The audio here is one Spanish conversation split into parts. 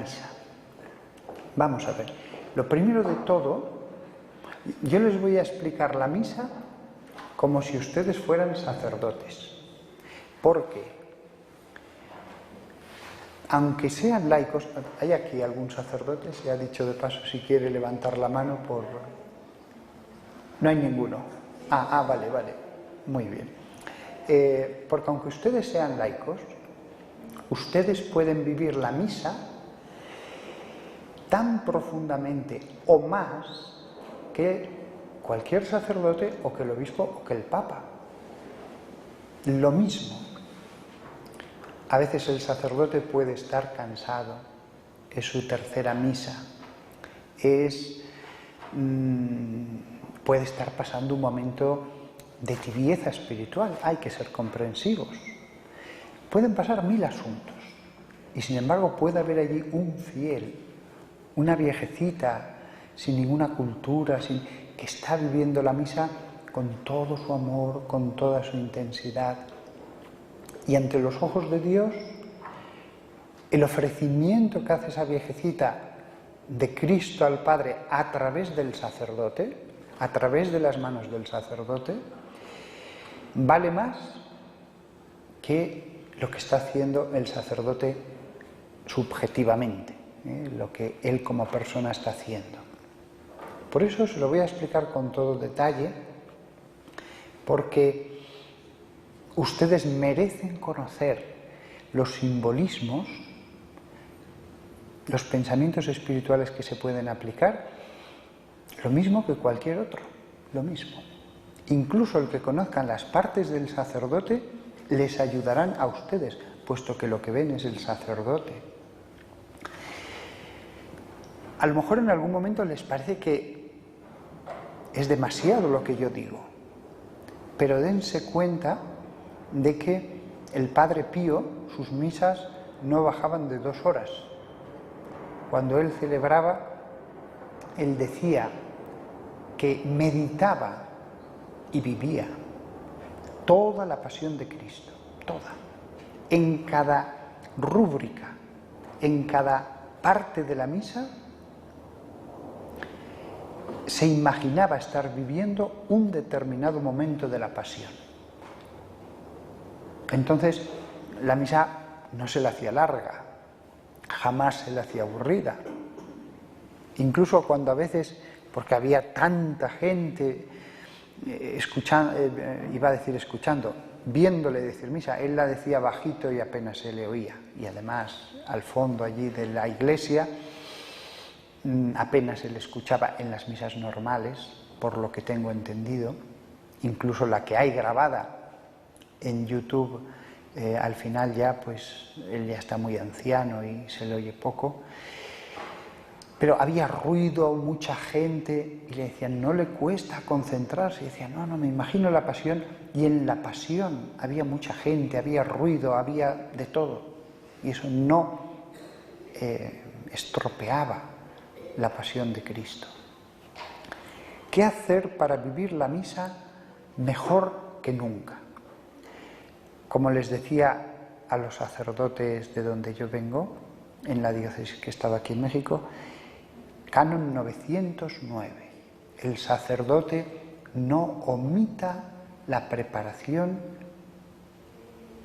misa. Vamos a ver, lo primero de todo, yo les voy a explicar la misa como si ustedes fueran sacerdotes, porque aunque sean laicos, ¿hay aquí algún sacerdote? Se ha dicho de paso si quiere levantar la mano por... No hay ninguno. Vale, muy bien. Porque aunque ustedes sean laicos, ustedes pueden vivir la misa tan profundamente o más que cualquier sacerdote o que el obispo o que el papa. Lo mismo. A veces el sacerdote puede estar cansado, es su tercera misa, puede estar pasando un momento de tibieza espiritual, hay que ser comprensivos. Pueden pasar 1000 asuntos y sin embargo puede haber allí un fiel, una viejecita sin ninguna cultura, que está viviendo la misa con todo su amor, con toda su intensidad. Y ante los ojos de Dios, el ofrecimiento que hace esa viejecita de Cristo al Padre a través del sacerdote, a través de las manos del sacerdote, vale más que lo que está haciendo el sacerdote subjetivamente, lo que él como persona está haciendo. Por eso se lo voy a explicar con todo detalle, porque ustedes merecen conocer los simbolismos, los pensamientos espirituales que se pueden aplicar, lo mismo que cualquier otro, lo mismo. Incluso el que conozcan las partes del sacerdote les ayudarán a ustedes, puesto que lo que ven es el sacerdote. A lo mejor en algún momento les parece que es demasiado lo que yo digo, pero dense cuenta de que el Padre Pío, sus misas no bajaban de 2 horas. Cuando él celebraba, él decía que meditaba y vivía toda la pasión de Cristo, toda, en cada rúbrica, en cada parte de la misa, se imaginaba estar viviendo un determinado momento de la pasión. Entonces, la misa no se la hacía larga, jamás se la hacía aburrida. Incluso cuando a veces, porque había tanta gente escuchando, viéndole decir misa, él la decía bajito y apenas se le oía. Y además, al fondo allí de la iglesia, apenas se le escuchaba en las misas normales, por lo que tengo entendido, incluso la que hay grabada en YouTube, al final ya, pues, él ya está muy anciano y se le oye poco. Pero había ruido, mucha gente, y le decían, no le cuesta concentrarse. Y decía, no, me imagino la pasión. Y en la pasión había mucha gente, había ruido, había de todo. Y eso no estropeaba la pasión de Cristo. ¿Qué hacer para vivir la misa mejor que nunca? Como les decía a los sacerdotes de donde yo vengo, en la diócesis que estaba aquí en México, Canon 909. El sacerdote no omita la preparación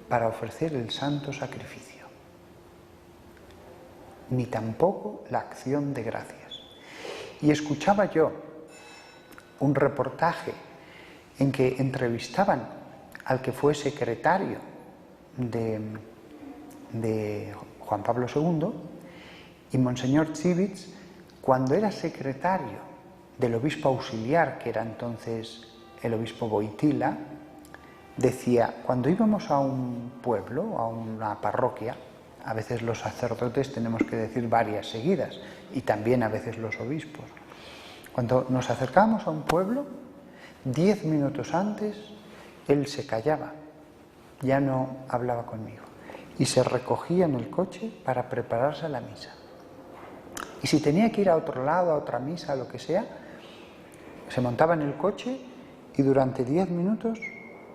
para ofrecer el santo sacrificio, ni tampoco la acción de gracias. Y escuchaba yo un reportaje en que entrevistaban al que fue secretario de Juan Pablo II, y Monseñor Civits, cuando era secretario del obispo auxiliar, que era entonces el obispo Boitila, decía, cuando íbamos a un pueblo, a una parroquia, a veces los sacerdotes tenemos que decir varias seguidas, y también a veces los obispos. Cuando nos acercábamos a un pueblo, 10 minutos antes, él se callaba, ya no hablaba conmigo, y se recogía en el coche para prepararse a la misa. Y si tenía que ir a otro lado, a otra misa, a lo que sea, se montaba en el coche y durante 10 minutos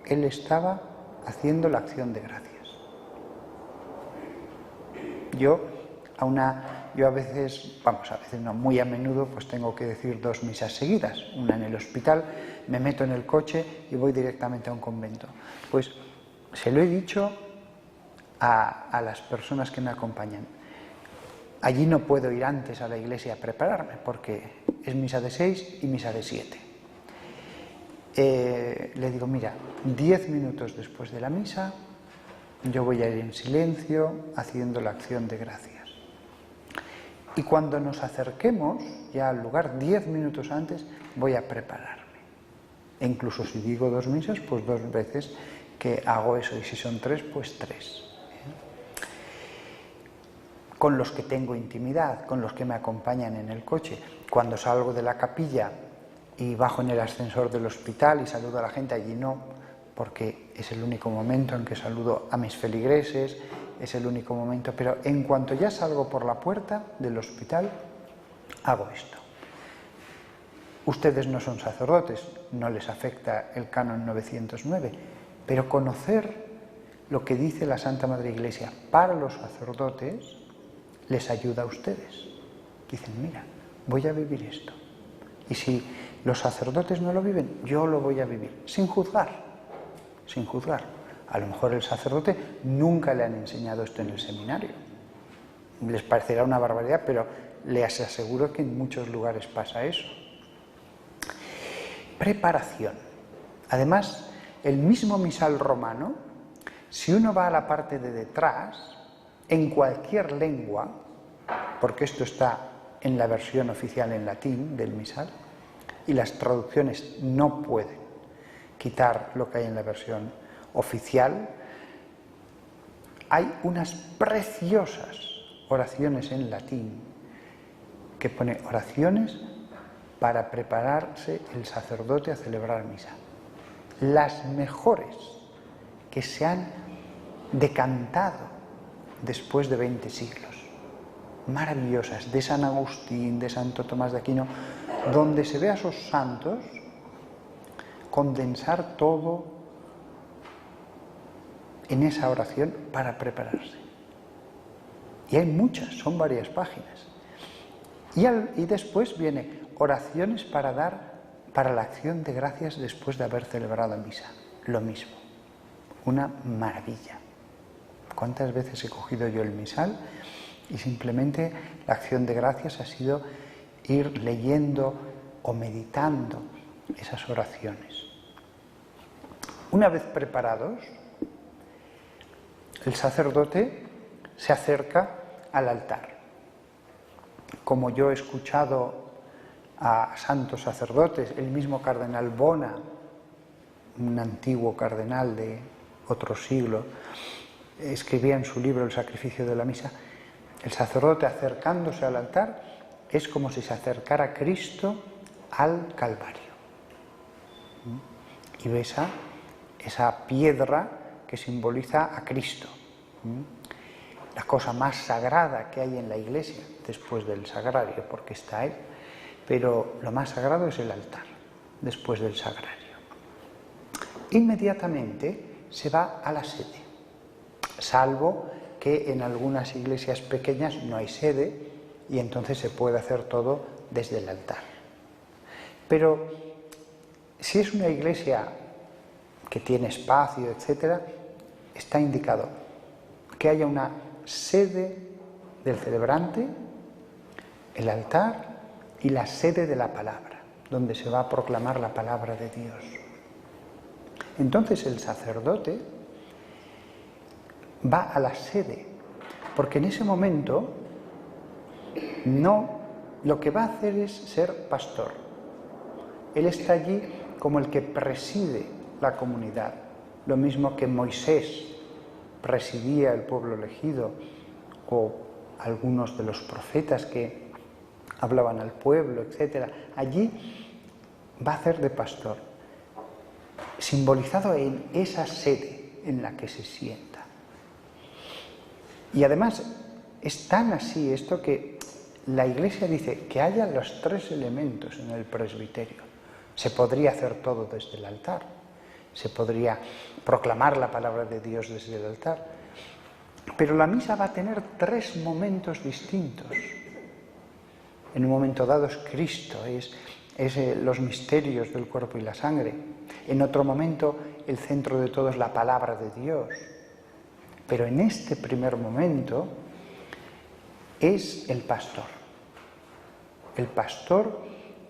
él estaba haciendo la acción de gracias. Yo a una yo a veces, vamos, a veces no, muy a menudo, pues tengo que decir 2 misas seguidas, una en el hospital, me meto en el coche y voy directamente a un convento. Pues se lo he dicho a las personas que me acompañan. Allí no puedo ir antes a la iglesia a prepararme porque es misa de 6 y misa de 7. Le digo, mira, 10 minutos después de la misa yo voy a ir en silencio haciendo la acción de gracias. Y cuando nos acerquemos ya al lugar, 10 minutos antes, voy a prepararme. E incluso si digo 2 misas, pues 2 veces que hago eso. Y si son 3, pues 3. Con los que tengo intimidad, con los que me acompañan en el coche. Cuando salgo de la capilla y bajo en el ascensor del hospital y saludo a la gente, allí no, porque es el único momento en que saludo a mis feligreses, es el único momento, pero en cuanto ya salgo por la puerta del hospital, hago esto. Ustedes no son sacerdotes, no les afecta el canon 909, pero conocer lo que dice la Santa Madre Iglesia para los sacerdotes les ayuda a ustedes. Dicen, mira, voy a vivir esto. Y si los sacerdotes no lo viven, yo lo voy a vivir, sin juzgar. Sin juzgar. A lo mejor el sacerdote nunca le han enseñado esto en el seminario. Les parecerá una barbaridad, pero les aseguro que en muchos lugares pasa eso. Preparación. Además, el mismo misal romano, si uno va a la parte de detrás, en cualquier lengua, porque esto está en la versión oficial en latín del misal, y las traducciones no pueden quitar lo que hay en la versión oficial, hay unas preciosas oraciones en latín que pone oraciones para prepararse el sacerdote a celebrar misa. Las mejores que se han decantado después de 20 siglos. Maravillosas, de San Agustín, de Santo Tomás de Aquino, donde se ve a esos santos condensar todo en esa oración para prepararse. Y hay muchas, son varias páginas. Y después viene oraciones para la acción de gracias después de haber celebrado misa. Lo mismo, una maravilla. ¿Cuántas veces he cogido yo el misal? Y simplemente la acción de gracias ha sido ir leyendo o meditando esas oraciones. Una vez preparados, el sacerdote se acerca al altar. Como yo he escuchado a santos sacerdotes, el mismo cardenal Bona, un antiguo cardenal de otro siglo, escribía en su libro El sacrificio de la misa, el sacerdote acercándose al altar es como si se acercara Cristo al Calvario. Y besa esa piedra que simboliza a Cristo, la cosa más sagrada que hay en la iglesia, después del sagrario, porque está Él, pero lo más sagrado es el altar, después del sagrario. Inmediatamente se va a la sede, salvo que en algunas iglesias pequeñas no hay sede y entonces se puede hacer todo desde el altar. Pero si es una iglesia que tiene espacio, etc., está indicado que haya una sede del celebrante, el altar y la sede de la palabra, donde se va a proclamar la palabra de Dios. Entonces el sacerdote va a la sede, porque en ese momento lo que va a hacer es ser pastor. Él está allí como el que preside la comunidad, lo mismo que Moisés presidía el pueblo elegido, o algunos de los profetas que hablaban al pueblo, etc. Allí va a hacer de pastor, simbolizado en esa sede en la que se sienta. Y además es tan así esto que la Iglesia dice que haya los 3 elementos en el presbiterio. Se podría hacer todo desde el altar, se podría proclamar la palabra de Dios desde el altar, pero la misa va a tener 3 momentos distintos. en un momento dado es Cristo, es los misterios del cuerpo y la sangre. En otro momento el centro de todo es la palabra de Dios. Pero en este primer momento es el pastor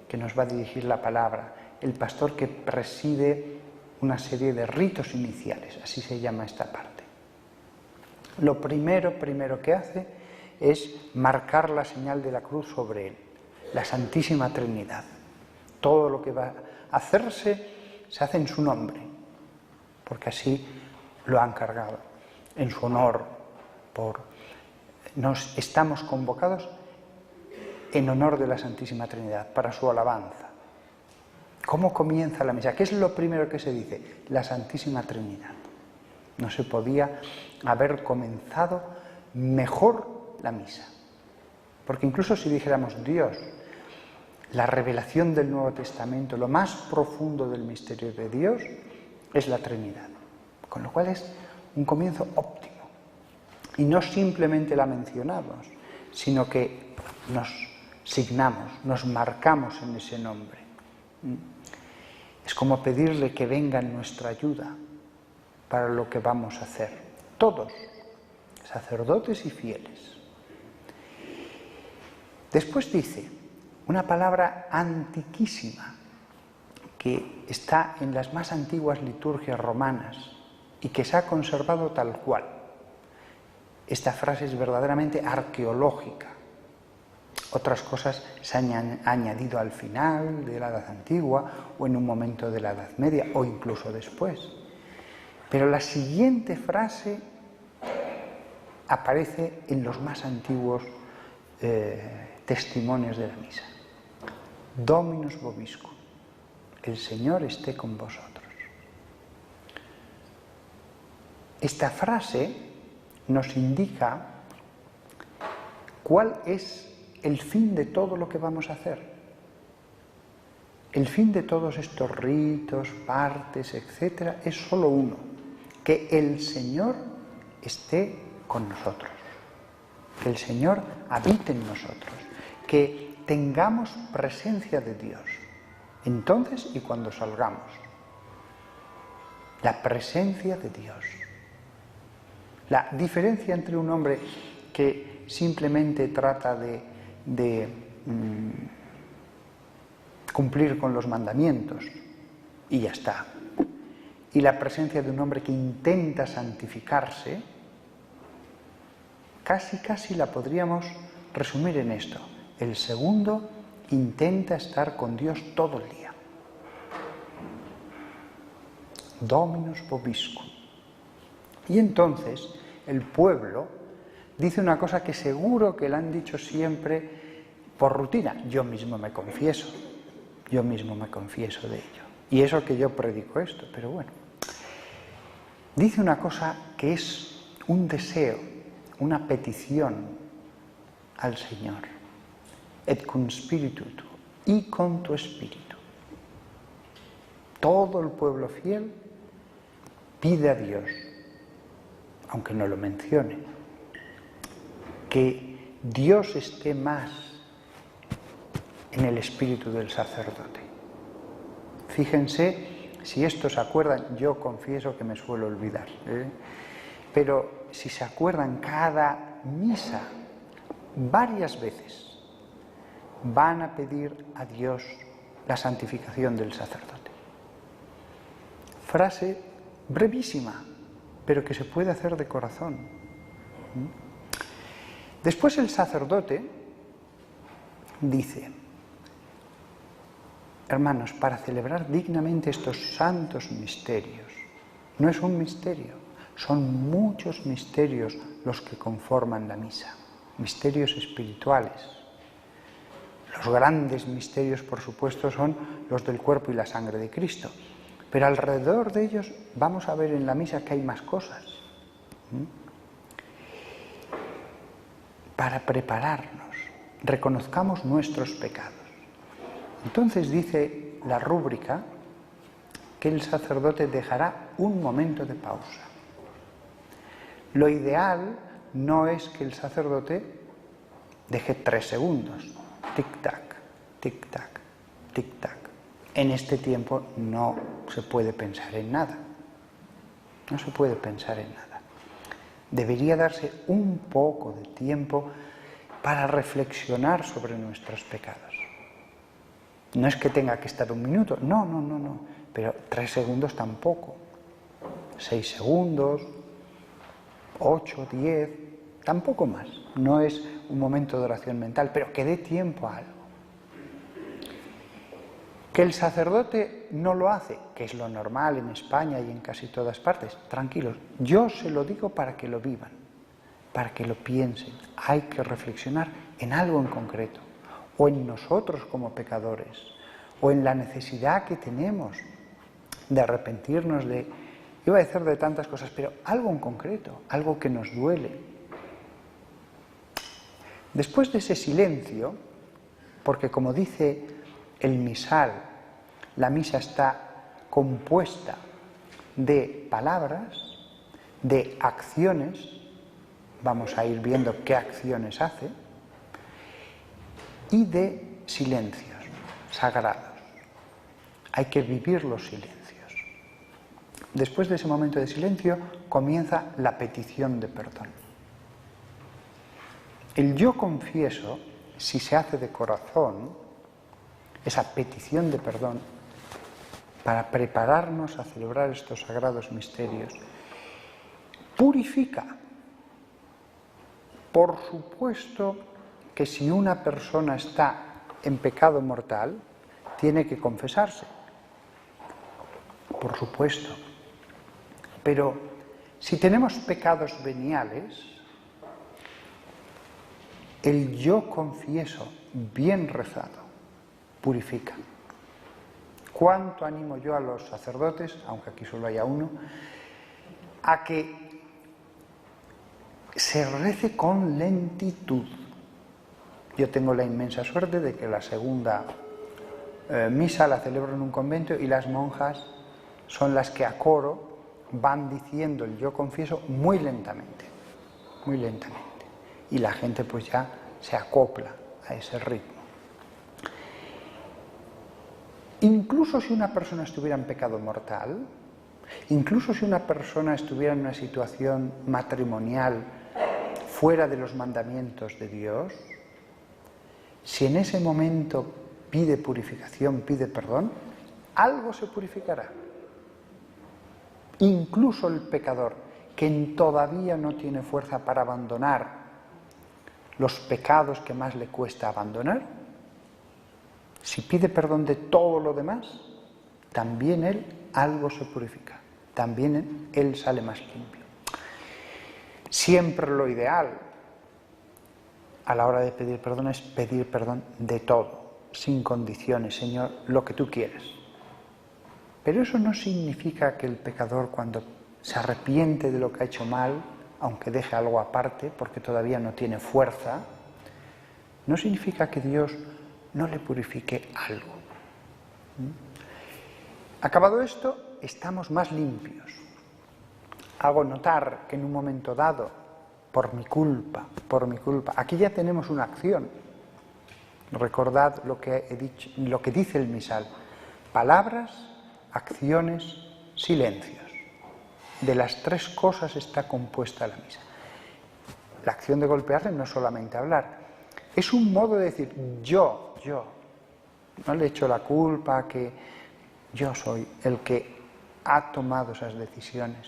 que nos va a dirigir la palabra, el pastor que preside una serie de ritos iniciales, así se llama esta parte. Lo primero que hace es marcar la señal de la cruz sobre él, la Santísima Trinidad. Todo lo que va a hacerse se hace en su nombre, porque así lo han cargado, en su honor. Nos estamos convocados en honor de la Santísima Trinidad, para su alabanza. ¿Cómo comienza la misa? ¿Qué es lo primero que se dice? La Santísima Trinidad. No se podía haber comenzado mejor la misa. Porque incluso si dijéramos Dios, la revelación del Nuevo Testamento, lo más profundo del misterio de Dios es la Trinidad. Con lo cual es un comienzo óptimo. Y no simplemente la mencionamos, sino que nos signamos, nos marcamos en ese nombre. Es como pedirle que venga en nuestra ayuda para lo que vamos a hacer. Todos, sacerdotes y fieles. Después dice una palabra antiquísima que está en las más antiguas liturgias romanas y que se ha conservado tal cual. Esta frase es verdaderamente arqueológica. Otras cosas se han añadido al final de la Edad Antigua o en un momento de la Edad Media o incluso después. Pero la siguiente frase aparece en los más antiguos testimonios de la misa. Dominus vobiscum, el Señor esté con vosotros. Esta frase nos indica cuál es el fin de todo lo que vamos a hacer. El fin de todos estos ritos, partes, etcétera, es solo uno: que el Señor esté con nosotros, que el Señor habite en nosotros, que tengamos presencia de Dios, entonces y cuando salgamos. La presencia de Dios. La diferencia entre un hombre que simplemente trata de cumplir con los mandamientos y ya está, y la presencia de un hombre que intenta santificarse, casi la podríamos resumir en esto: el segundo intenta estar con Dios todo el día. Dominus vobiscum. Y entonces el pueblo dice una cosa que seguro que la han dicho siempre por rutina. Yo mismo me confieso de ello. Y eso que yo predico esto, pero bueno. Dice una cosa que es un deseo, una petición al Señor. Et cum spiritu tuo, y con tu espíritu. Todo el pueblo fiel pide a Dios, aunque no lo mencione, que Dios esté más en el espíritu del sacerdote. Fíjense, si esto se acuerdan, yo confieso que me suelo olvidar, pero si se acuerdan, cada misa, varias veces, van a pedir a Dios la santificación del sacerdote. Frase brevísima, pero que se puede hacer de corazón. Después el sacerdote dice: hermanos, para celebrar dignamente estos santos misterios, no es un misterio, son muchos misterios los que conforman la misa, misterios espirituales. Los grandes misterios, por supuesto, son los del cuerpo y la sangre de Cristo, pero alrededor de ellos vamos a ver en la misa que hay más cosas. Para prepararnos, reconozcamos nuestros pecados. Entonces dice la rúbrica que el sacerdote dejará un momento de pausa. Lo ideal no es que el sacerdote deje 3 segundos, tic-tac, tic-tac, tic-tac. En este tiempo no se puede pensar en nada. No se puede pensar en nada. Debería darse un poco de tiempo para reflexionar sobre nuestros pecados. No es que tenga que estar un minuto, no, pero 3 segundos tampoco. 6 segundos, 8, 10, tampoco más. No es un momento de oración mental, pero que dé tiempo a algo. Que el sacerdote no lo hace, que es lo normal en España y en casi todas partes, tranquilos. Yo se lo digo para que lo vivan, para que lo piensen. Hay que reflexionar en algo en concreto, o en nosotros como pecadores, o en la necesidad que tenemos de arrepentirnos de, iba a decir de tantas cosas, pero algo en concreto, algo que nos duele. Después de ese silencio, porque como dice el misal, la misa está compuesta de palabras, de acciones, vamos a ir viendo qué acciones hace, y de silencios sagrados. Hay que vivir los silencios. Después de ese momento de silencio comienza la petición de perdón. El yo confieso, si se hace de corazón, esa petición de perdón, para prepararnos a celebrar estos sagrados misterios, purifica. Por supuesto que si una persona está en pecado mortal, tiene que confesarse. Por supuesto. Pero si tenemos pecados veniales, el yo confieso bien rezado purifica. ¿Cuánto animo yo a los sacerdotes, aunque aquí solo haya uno, a que se rece con lentitud? Yo tengo la inmensa suerte de que la segunda misa la celebro en un convento y las monjas son las que a coro van diciendo el yo confieso muy lentamente, muy lentamente. Y la gente pues ya se acopla a ese ritmo. Incluso si una persona estuviera en pecado mortal, incluso si una persona estuviera en una situación matrimonial fuera de los mandamientos de Dios, si en ese momento pide purificación, pide perdón, algo se purificará. Incluso el pecador, que todavía no tiene fuerza para abandonar los pecados que más le cuesta abandonar, si pide perdón de todo lo demás, también él algo se purifica, también él sale más limpio. Siempre lo ideal a la hora de pedir perdón es pedir perdón de todo, sin condiciones, Señor, lo que tú quieres. Pero eso no significa que el pecador, cuando se arrepiente de lo que ha hecho mal, aunque deje algo aparte, porque todavía no tiene fuerza, no significa que Dios no le purifique algo. Acabado esto, estamos más limpios. Hago notar que en un momento dado, por mi culpa, aquí ya tenemos una acción. Recordad lo que he dicho, lo que dice el misal: palabras, acciones, silencios. De las 3 cosas está compuesta la misa. La acción de golpearle no es solamente hablar, es un modo de decir yo. No le echo la culpa a que yo soy el que ha tomado esas decisiones.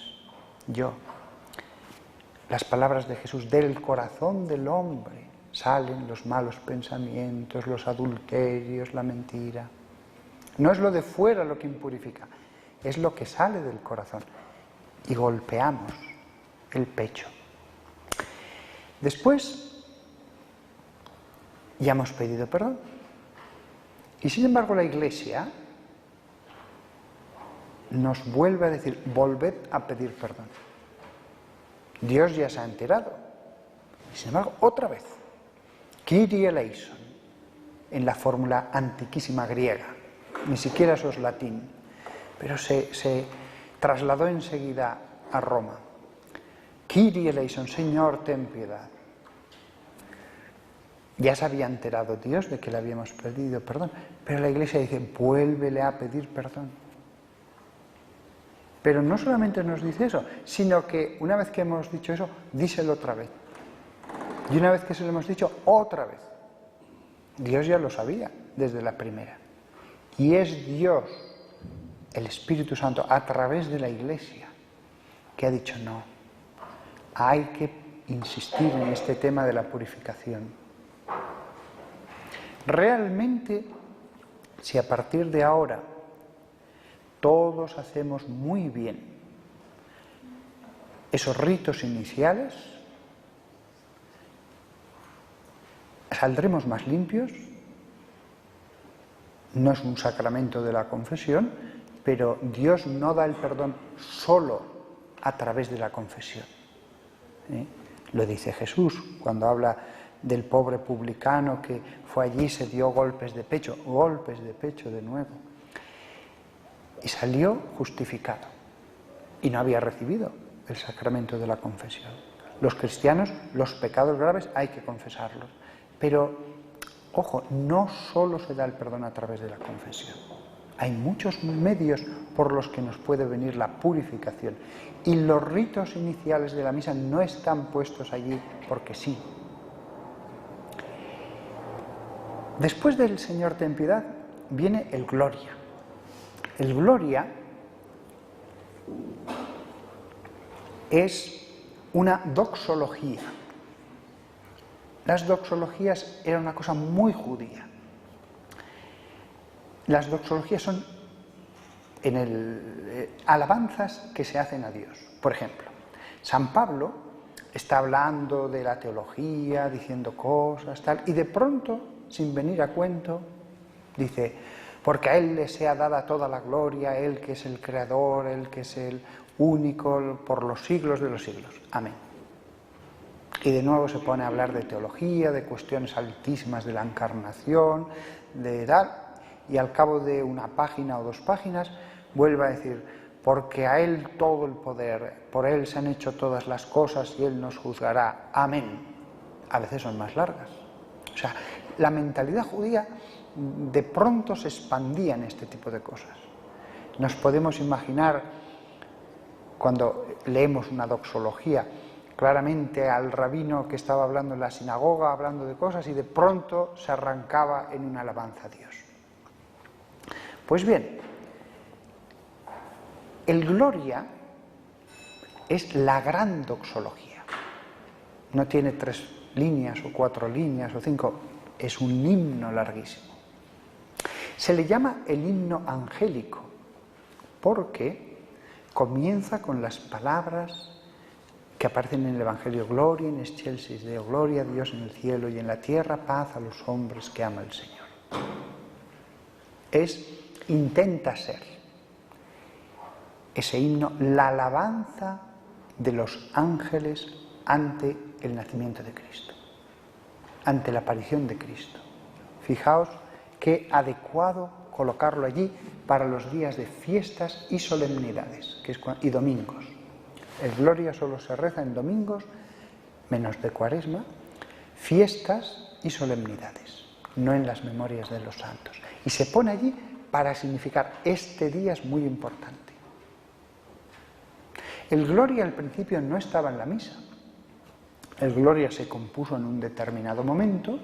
Yo. Las palabras de Jesús: del corazón del hombre salen los malos pensamientos, los adulterios, la mentira. No es lo de fuera lo que impurifica, es lo que sale del corazón. Y golpeamos el pecho. Después, ya hemos pedido perdón. Y sin embargo la Iglesia nos vuelve a decir: volved a pedir perdón. Dios ya se ha enterado. Y sin embargo, otra vez, Kyrie eleison, en la fórmula antiquísima griega. Ni siquiera eso es latín, pero se trasladó enseguida a Roma. Kyrie eleison, Señor, ten piedad. Ya se había enterado Dios de que le habíamos pedido perdón, pero la Iglesia dice, vuélvele a pedir perdón. Pero no solamente nos dice eso, sino que una vez que hemos dicho eso, díselo otra vez. Y una vez que se lo hemos dicho, otra vez. Dios ya lo sabía desde la primera. Y es Dios, el Espíritu Santo, a través de la Iglesia, que ha dicho no. Hay que insistir en este tema de la purificación. Realmente, si a partir de ahora todos hacemos muy bien esos ritos iniciales, saldremos más limpios. No es un sacramento de la confesión, pero Dios no da el perdón solo a través de la confesión. Lo dice Jesús cuando habla del pobre publicano que fue allí y se dio golpes de pecho de nuevo. Y salió justificado. Y no había recibido el sacramento de la confesión. Los cristianos, los pecados graves hay que confesarlos. Pero, ojo, no solo se da el perdón a través de la confesión. Hay muchos medios por los que nos puede venir la purificación. Y los ritos iniciales de la misa no están puestos allí porque sí. Después del Señor ten piedad viene el Gloria. El Gloria es una doxología. Las doxologías eran una cosa muy judía. Las doxologías son alabanzas que se hacen a Dios. Por ejemplo, San Pablo está hablando de la teología, diciendo cosas, tal, y de pronto, sin venir a cuento, dice, porque a Él le sea dada toda la gloria, Él que es el Creador, Él que es el único por los siglos de los siglos. Amén. Y de nuevo se pone a hablar de teología, de cuestiones altísimas de la encarnación, de tal, y al cabo de una página o 2 páginas vuelve a decir, porque a Él todo el poder, por Él se han hecho todas las cosas y Él nos juzgará. Amén. A veces son más largas. O sea, la mentalidad judía de pronto se expandía en este tipo de cosas. Nos podemos imaginar, cuando leemos una doxología, claramente al rabino que estaba hablando en la sinagoga, hablando de cosas, y de pronto se arrancaba en una alabanza a Dios. Pues bien, el Gloria es la gran doxología. No tiene 3 líneas o 4 líneas o 5, es un himno larguísimo. Se le llama el himno angélico porque comienza con las palabras que aparecen en el Evangelio: Gloria in excelsis Deo, gloria a Dios en el cielo y en la tierra paz a los hombres que ama el Señor. Intenta ser ese himno la alabanza de los ángeles ante el nacimiento de Cristo, ante la aparición de Cristo. Fijaos qué adecuado colocarlo allí para los días de fiestas y solemnidades, y domingos. El Gloria solo se reza en domingos, menos de Cuaresma, fiestas y solemnidades, no en las memorias de los santos. Y se pone allí para significar, este día es muy importante. El Gloria al principio no estaba en la misa. El Gloria se compuso en un determinado momento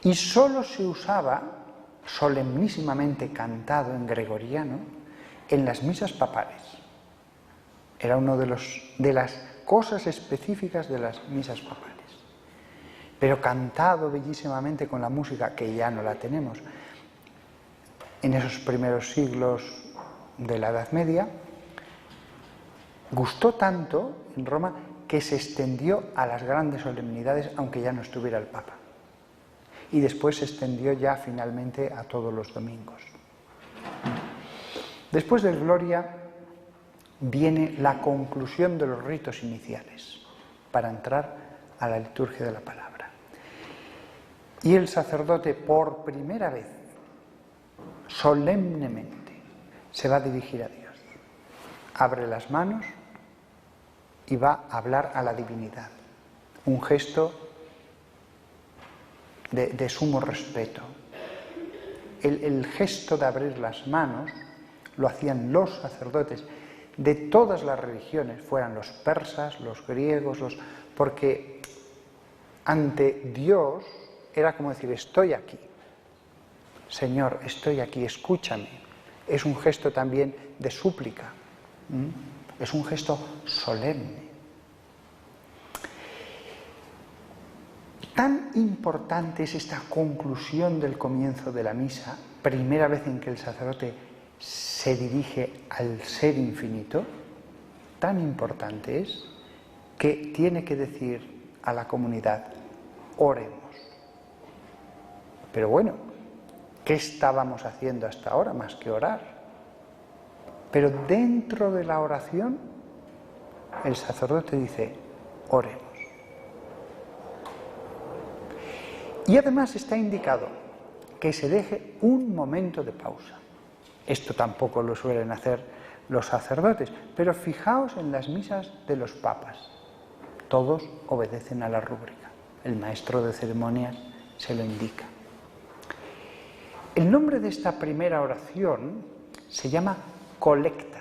y solo se usaba solemnísimamente cantado en gregoriano en las misas papales. Era una de las cosas específicas de las misas papales. Pero cantado bellísimamente con la música, que ya no la tenemos, en esos primeros siglos de la Edad Media, gustó tanto en Roma que se extendió a las grandes solemnidades, aunque ya no estuviera el Papa. Y después se extendió ya finalmente a todos los domingos. Después del Gloria viene la conclusión de los ritos iniciales para entrar a la liturgia de la palabra. Y el sacerdote, por primera vez, solemnemente, se va a dirigir a Dios. Abre las manos y va a hablar a la divinidad. Un gesto de sumo respeto. El gesto de abrir las manos lo hacían los sacerdotes de todas las religiones, fueran los persas, los griegos, porque ante Dios era como decir, estoy aquí, Señor, estoy aquí, escúchame. Es un gesto también de súplica, es un gesto solemne. Tan importante es esta conclusión del comienzo de la misa, primera vez en que el sacerdote se dirige al ser infinito, tan importante es que tiene que decir a la comunidad, oremos. Pero bueno, ¿qué estábamos haciendo hasta ahora más que orar? Pero dentro de la oración, el sacerdote dice, oremos. Y además está indicado que se deje un momento de pausa. Esto tampoco lo suelen hacer los sacerdotes, pero fijaos en las misas de los papas. Todos obedecen a la rúbrica. El maestro de ceremonias se lo indica. El nombre de esta primera oración se llama colecta,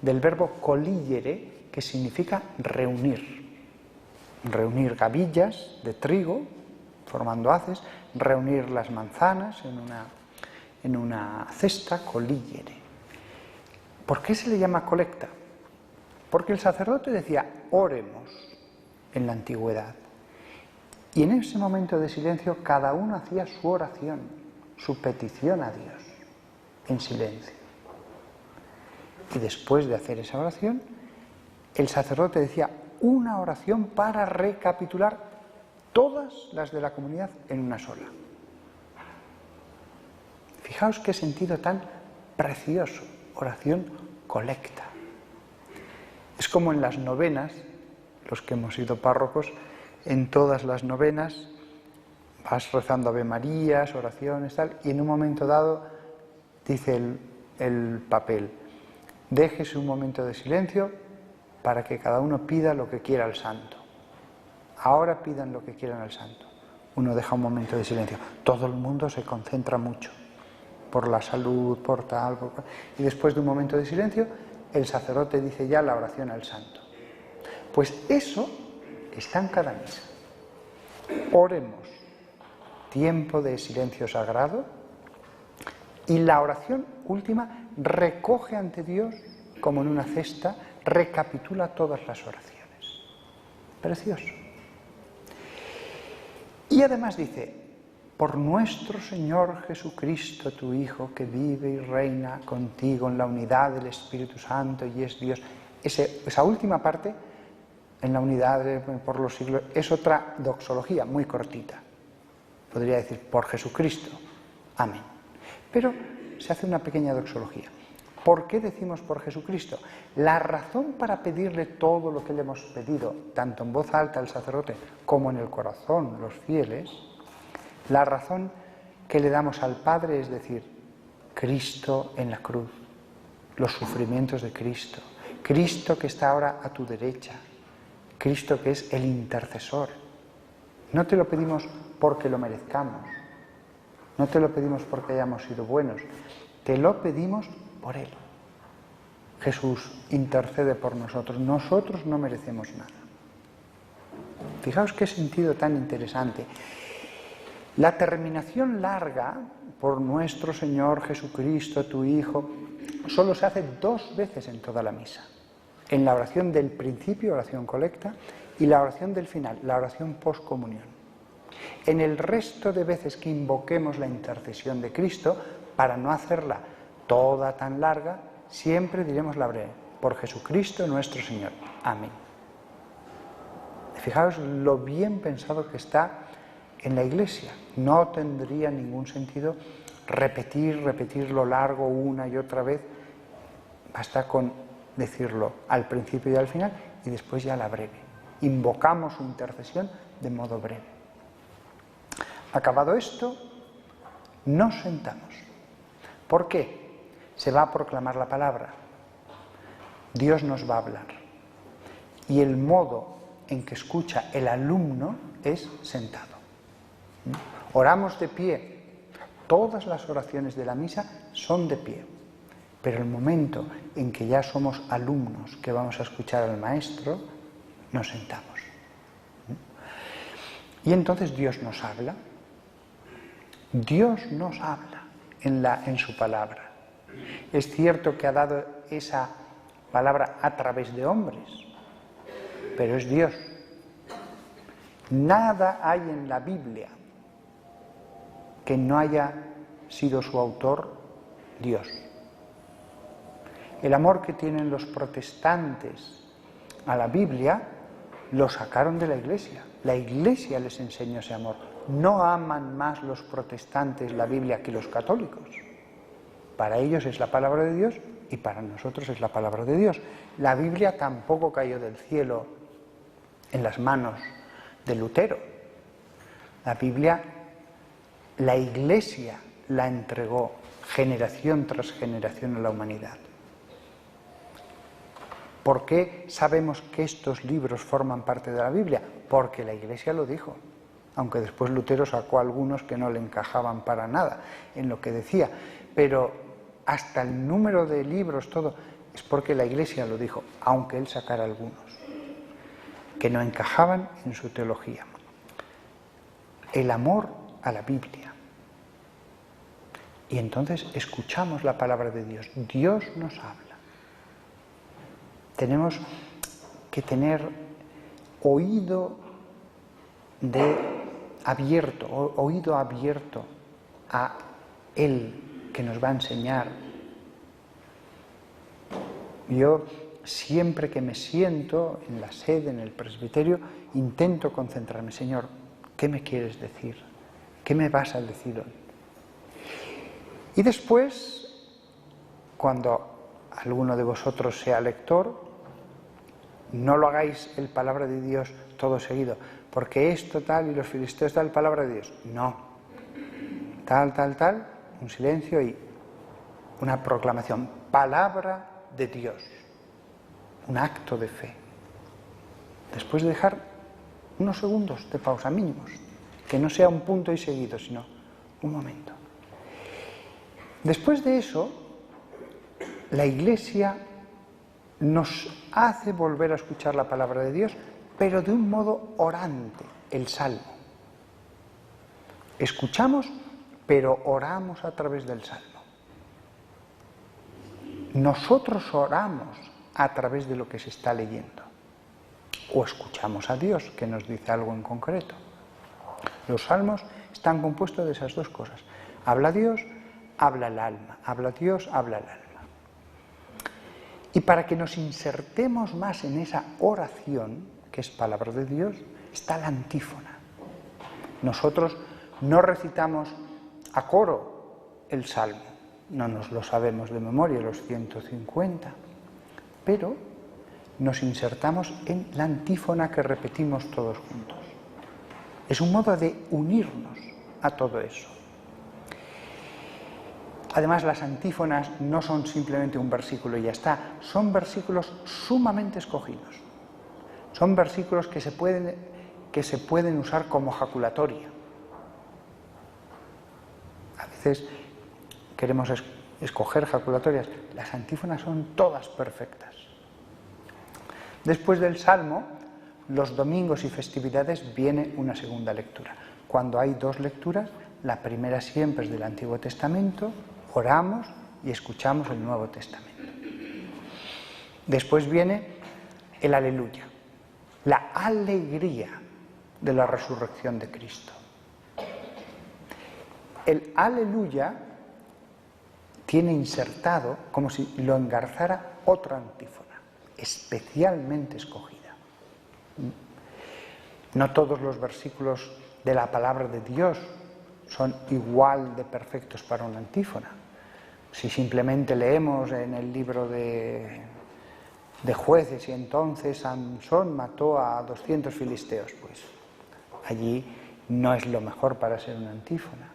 del verbo coligere, que significa reunir. Reunir gavillas de trigo, formando haces, reunir las manzanas en una cesta, coligere. ¿Por qué se le llama colecta? Porque el sacerdote decía, oremos, en la antigüedad. Y en ese momento de silencio cada uno hacía su oración, su petición a Dios, en silencio. Y después de hacer esa oración, el sacerdote decía una oración para recapitular todas las de la comunidad en una sola. Fijaos qué sentido tan precioso, oración colecta. Es como en las novenas, los que hemos sido párrocos, en todas las novenas vas rezando Ave Marías, oraciones, tal, y en un momento dado dice el papel, déjese un momento de silencio para que cada uno pida lo que quiera al santo. Ahora pidan lo que quieran al santo. Uno deja un momento de silencio. Todo el mundo se concentra mucho por la salud, por tal, y después de un momento de silencio, el sacerdote dice ya la oración al santo. Pues eso está en cada misa. Oremos, tiempo de silencio sagrado, y la oración última recoge ante Dios, como en una cesta, recapitula todas las oraciones. Precioso. Y además dice, por nuestro Señor Jesucristo, tu Hijo, que vive y reina contigo en la unidad del Espíritu Santo y es Dios. Esa última parte, en la unidad por los siglos, es otra doxología muy cortita. Podría decir, por Jesucristo. Amén. Pero se hace una pequeña doxología. ¿Por qué decimos por Jesucristo? La razón para pedirle todo lo que le hemos pedido, tanto en voz alta al sacerdote como en el corazón, los fieles, la razón que le damos al Padre es decir, Cristo en la cruz, los sufrimientos de Cristo, Cristo que está ahora a tu derecha, Cristo que es el intercesor. No te lo pedimos porque lo merezcamos, no te lo pedimos porque hayamos sido buenos, te lo pedimos por Él. Jesús intercede por nosotros, nosotros no merecemos nada. Fijaos qué sentido tan interesante. La terminación larga, por nuestro Señor Jesucristo, tu Hijo, solo se hace 2 veces en toda la misa. En la oración del principio, oración colecta, y la oración del final, la oración postcomunión. En el resto de veces que invoquemos la intercesión de Cristo, para no hacerla toda tan larga, siempre diremos la breve, por Jesucristo nuestro Señor. Amén. Fijaos lo bien pensado que está en la Iglesia. No tendría ningún sentido repetir lo largo una y otra vez. Basta con decirlo al principio y al final y después ya la breve. Invocamos su intercesión de modo breve. Acabado esto, nos sentamos. ¿Por qué? Se va a proclamar la palabra. Dios nos va a hablar. Y el modo en que escucha el alumno es sentado. Oramos de pie. Todas las oraciones de la misa son de pie. Pero el momento en que ya somos alumnos, que vamos a escuchar al maestro, nos sentamos. Y entonces Dios nos habla. Dios nos habla en su palabra. Es cierto que ha dado esa palabra a través de hombres, pero es Dios. Nada hay en la Biblia que no haya sido su autor Dios. El amor que tienen los protestantes a la Biblia lo sacaron de la Iglesia. La Iglesia les enseñó ese amor. No aman más los protestantes la Biblia que los católicos. Para ellos es la palabra de Dios y para nosotros es la palabra de Dios. La Biblia tampoco cayó del cielo en las manos de Lutero. La Biblia, la Iglesia la entregó generación tras generación a la humanidad. ¿Por qué sabemos que estos libros forman parte de la Biblia? Porque la Iglesia lo dijo, aunque después Lutero sacó algunos que no le encajaban para nada en lo que decía, pero hasta el número de libros, todo, es porque la Iglesia lo dijo, aunque él sacara algunos que no encajaban en su teología. El amor a la Biblia. Y entonces escuchamos la palabra de Dios. Dios nos habla. Tenemos que tener oído abierto a Él que nos va a enseñar. Yo siempre que me siento en la sede, en el presbiterio, intento concentrarme. Señor, ¿qué me quieres decir? ¿Qué me vas a decir hoy? Y después, cuando alguno de vosotros sea lector, no lo hagáis el palabra de Dios todo seguido, porque esto tal y los filisteos tal, palabra de Dios. No. Tal, un silencio y una proclamación. Palabra de Dios. Un acto de fe. Después de dejar unos segundos de pausa mínimos, que no sea un punto y seguido, sino un momento. Después de eso, la Iglesia nos hace volver a escuchar la palabra de Dios, pero de un modo orante, el Salmo. Escuchamos, pero oramos a través del Salmo. Nosotros oramos a través de lo que se está leyendo. O escuchamos a Dios, que nos dice algo en concreto. Los salmos están compuestos de esas dos cosas. Habla Dios, habla el alma. Habla Dios, habla el alma. Y para que nos insertemos más en esa oración, que es palabra de Dios, está la antífona. Nosotros no recitamos a coro el salmo, no nos lo sabemos de memoria, los 150, pero nos insertamos en la antífona que repetimos todos juntos. Es un modo de unirnos a todo eso. Además, las antífonas no son simplemente un versículo y ya está, son versículos sumamente escogidos. Son versículos que se pueden usar como jaculatoria. A veces queremos escoger jaculatorias. Las antífonas son todas perfectas. Después del Salmo, los domingos y festividades viene una segunda lectura. Cuando hay dos lecturas, la primera siempre es del Antiguo Testamento, oramos y escuchamos el Nuevo Testamento. Después viene el Aleluya, la alegría de la resurrección de Cristo. El Aleluya tiene insertado, como si lo engarzara, otra antífona, especialmente escogida. No todos los versículos de la palabra de Dios son igual de perfectos para una antífona. Si simplemente leemos en el libro de Jueces y entonces Sansón mató a 200 filisteos, pues allí no es lo mejor para ser una antífona,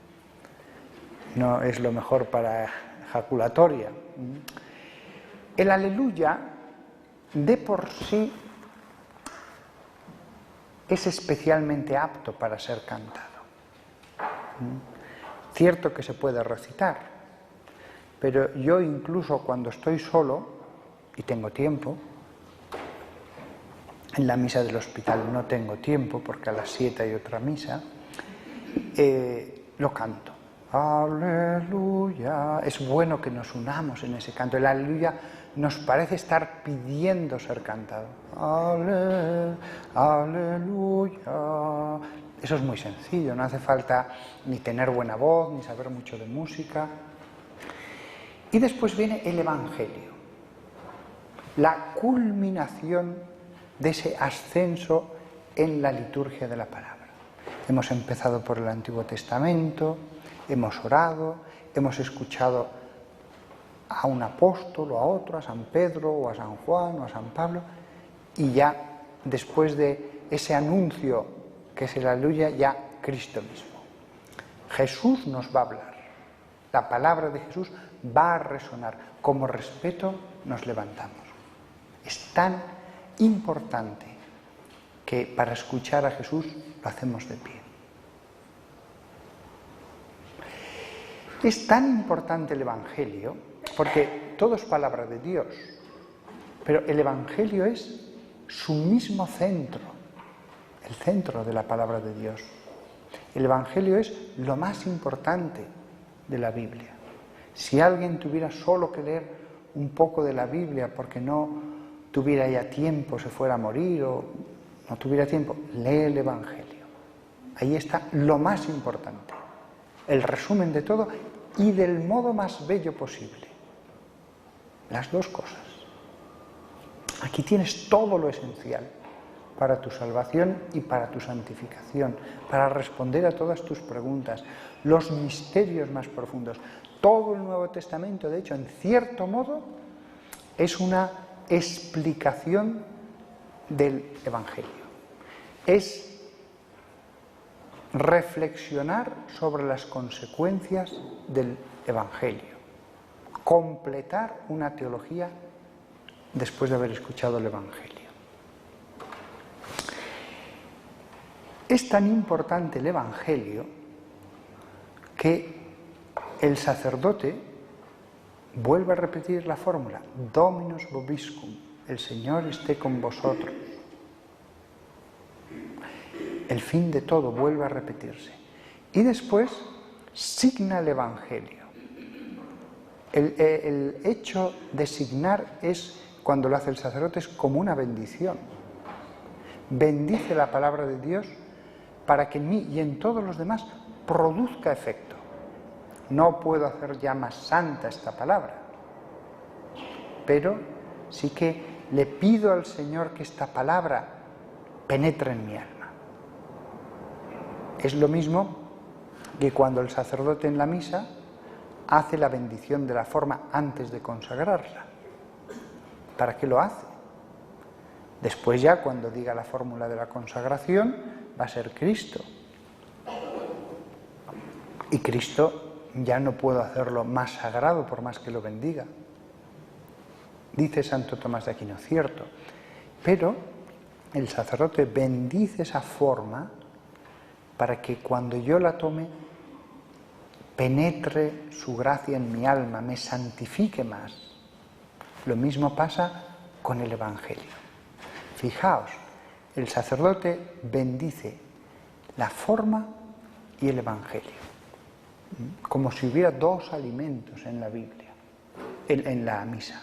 no es lo mejor para jaculatoria. El Aleluya de por sí es especialmente apto para ser cantado. Cierto que se puede recitar, pero yo incluso cuando estoy solo y tengo tiempo, en la misa del hospital no tengo tiempo porque a las 7 hay otra misa, lo canto. Aleluya. Es bueno que nos unamos en ese canto. El aleluya nos parece estar pidiendo ser cantado. Aleluya. Eso es muy sencillo, no hace falta ni tener buena voz, ni saber mucho de música. Y después viene el Evangelio, la culminación de ese ascenso en la liturgia de la palabra. Hemos empezado por el Antiguo Testamento, hemos orado, hemos escuchado a un apóstol o a otro, a San Pedro o a San Juan o a San Pablo, y ya después de ese anuncio que es el aleluya, ya Cristo mismo. Jesús nos va a hablar, la palabra de Jesús va a resonar, como respeto nos levantamos. Es tan importante que para escuchar a Jesús lo hacemos de pie. Es tan importante el Evangelio, porque todo es palabra de Dios, pero el Evangelio es su mismo centro, el centro de la palabra de Dios. El Evangelio es lo más importante de la Biblia. Si alguien tuviera solo que leer un poco de la Biblia porque no tuviera ya tiempo, se fuera a morir o no tuviera tiempo, lee el Evangelio. Ahí está lo más importante, el resumen de todo y del modo más bello posible. Las dos cosas. Aquí tienes todo lo esencial para tu salvación y para tu santificación, para responder a todas tus preguntas, los misterios más profundos. Todo el Nuevo Testamento, de hecho, en cierto modo, es una explicación del Evangelio. Es reflexionar sobre las consecuencias del Evangelio, completar una teología después de haber escuchado el Evangelio. Es tan importante el Evangelio que el sacerdote vuelve a repetir la fórmula, Dominus vobiscum, el Señor esté con vosotros. El fin de todo vuelve a repetirse. Y después signa el Evangelio. El hecho de signar es, cuando lo hace el sacerdote, es como una bendición. Bendice la palabra de Dios para que en mí y en todos los demás produzca efecto. No puedo hacer ya más santa esta palabra, pero sí que le pido al Señor que esta palabra penetre en mi alma. Es lo mismo que cuando el sacerdote en la misa hace la bendición de la forma antes de consagrarla. ¿Para qué lo hace? Después ya, cuando diga la fórmula de la consagración, va a ser Cristo. Y Cristo ya no puedo hacerlo más sagrado por más que lo bendiga. Dice Santo Tomás de Aquino, cierto, pero el sacerdote bendice esa forma para que cuando yo la tome penetre su gracia en mi alma, me santifique más. Lo mismo pasa con el Evangelio. Fijaos, el sacerdote bendice la forma y el Evangelio, como si hubiera dos alimentos en la Biblia, en la misa.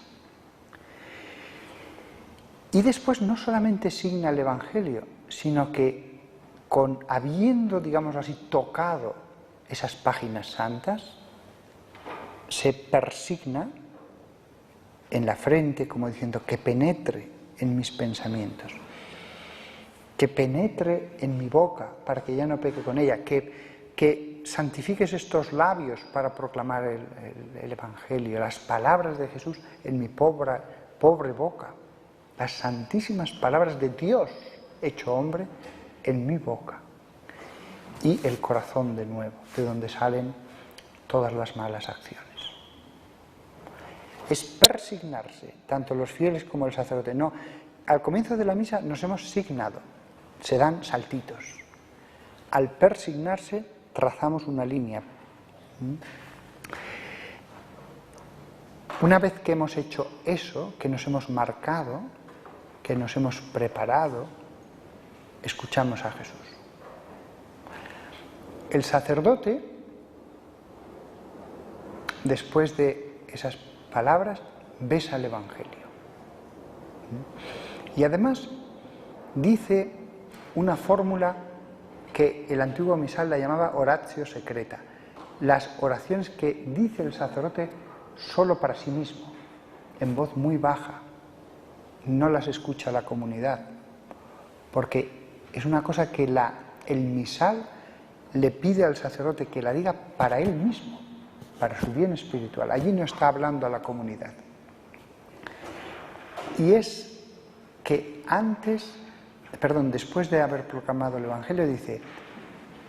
Y después no solamente signa el Evangelio, sino que habiendo, digamos así, tocado esas páginas santas, se persigna en la frente, como diciendo, que penetre en mis pensamientos, que penetre en mi boca para que ya no peque con ella, que santifiques estos labios para proclamar el Evangelio, las palabras de Jesús en mi pobre boca, las santísimas palabras de Dios hecho hombre en mi boca, y el corazón de nuevo, de donde salen todas las malas acciones. Es persignarse, tanto los fieles como el sacerdote. No, al comienzo de la misa nos hemos signado, se dan saltitos. Al persignarse trazamos una línea. Una vez que hemos hecho eso, que nos hemos marcado, que nos hemos preparado, escuchamos a Jesús. El sacerdote, después de esas palabras, besa el Evangelio. Y además dice una fórmula que el antiguo misal la llamaba oratio secreta, las oraciones que dice el sacerdote solo para sí mismo, en voz muy baja, no las escucha la comunidad, porque es una cosa que el misal le pide al sacerdote que la diga para él mismo, para su bien espiritual. Allí no está hablando a la comunidad. Y es que después de haber proclamado el Evangelio, dice: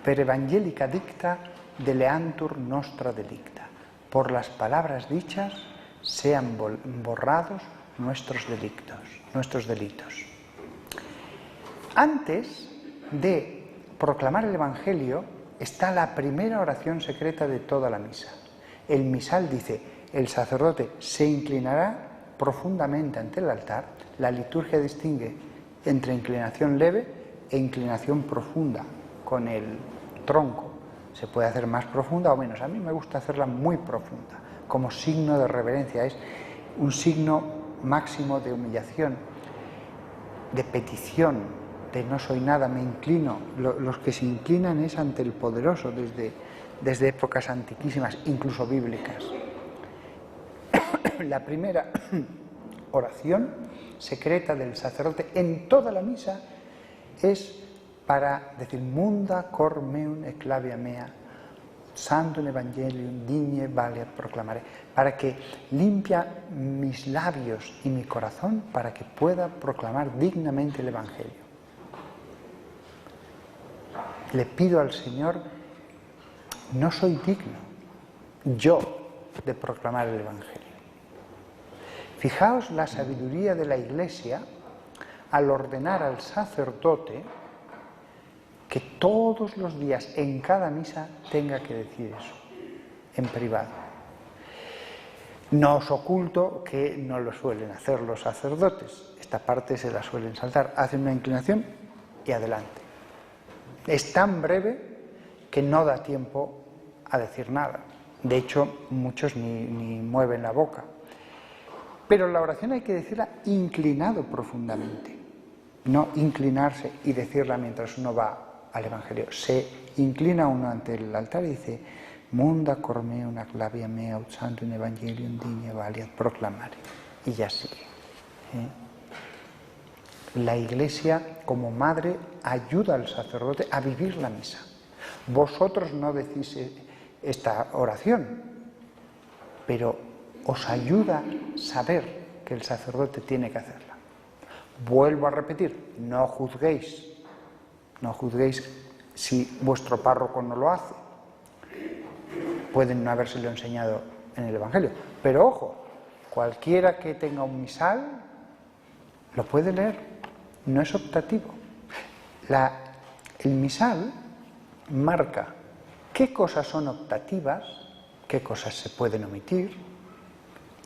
per evangelica dicta deleantur nostra delicta. Por las palabras dichas sean borrados nuestros delitos. Antes de proclamar el Evangelio está la primera oración secreta de toda la misa. El misal dice: el sacerdote se inclinará profundamente ante el altar. La liturgia distingue entre inclinación leve e inclinación profunda con el tronco. Se puede hacer más profunda o menos. A mí me gusta hacerla muy profunda, como signo de reverencia. Es un signo máximo de humillación, de petición, de no soy nada, me inclino. Los que se inclinan es ante el poderoso desde épocas antiquísimas, incluso bíblicas. La primera oración secreta del sacerdote en toda la misa es para decir: munda cor meum et clavia mea, santum evangelium digne valeat proclamare, para que limpia mis labios y mi corazón para que pueda proclamar dignamente el Evangelio. Le pido al Señor, no soy digno yo de proclamar el Evangelio. Fijaos la sabiduría de la Iglesia al ordenar al sacerdote que todos los días, en cada misa, tenga que decir eso, en privado. No os oculto que no lo suelen hacer los sacerdotes. Esta parte se la suelen saltar. Hacen una inclinación y adelante. Es tan breve que no da tiempo a decir nada. De hecho, muchos ni mueven la boca. Pero la oración hay que decirla inclinado profundamente. No inclinarse y decirla mientras uno va al Evangelio. Se inclina uno ante el altar y dice: munda cor meum ac labia mea ut santum evangelium digne valeat proclamare. Y ya sigue. La Iglesia, como madre, ayuda al sacerdote a vivir la misa. Vosotros no decís esta oración, pero os ayuda a saber que el sacerdote tiene que hacerla. Vuelvo a repetir: no juzguéis. No juzguéis si vuestro párroco no lo hace. Pueden no habérselo enseñado en el Evangelio. Pero ojo, cualquiera que tenga un misal lo puede leer. No es optativo. El misal marca qué cosas son optativas, qué cosas se pueden omitir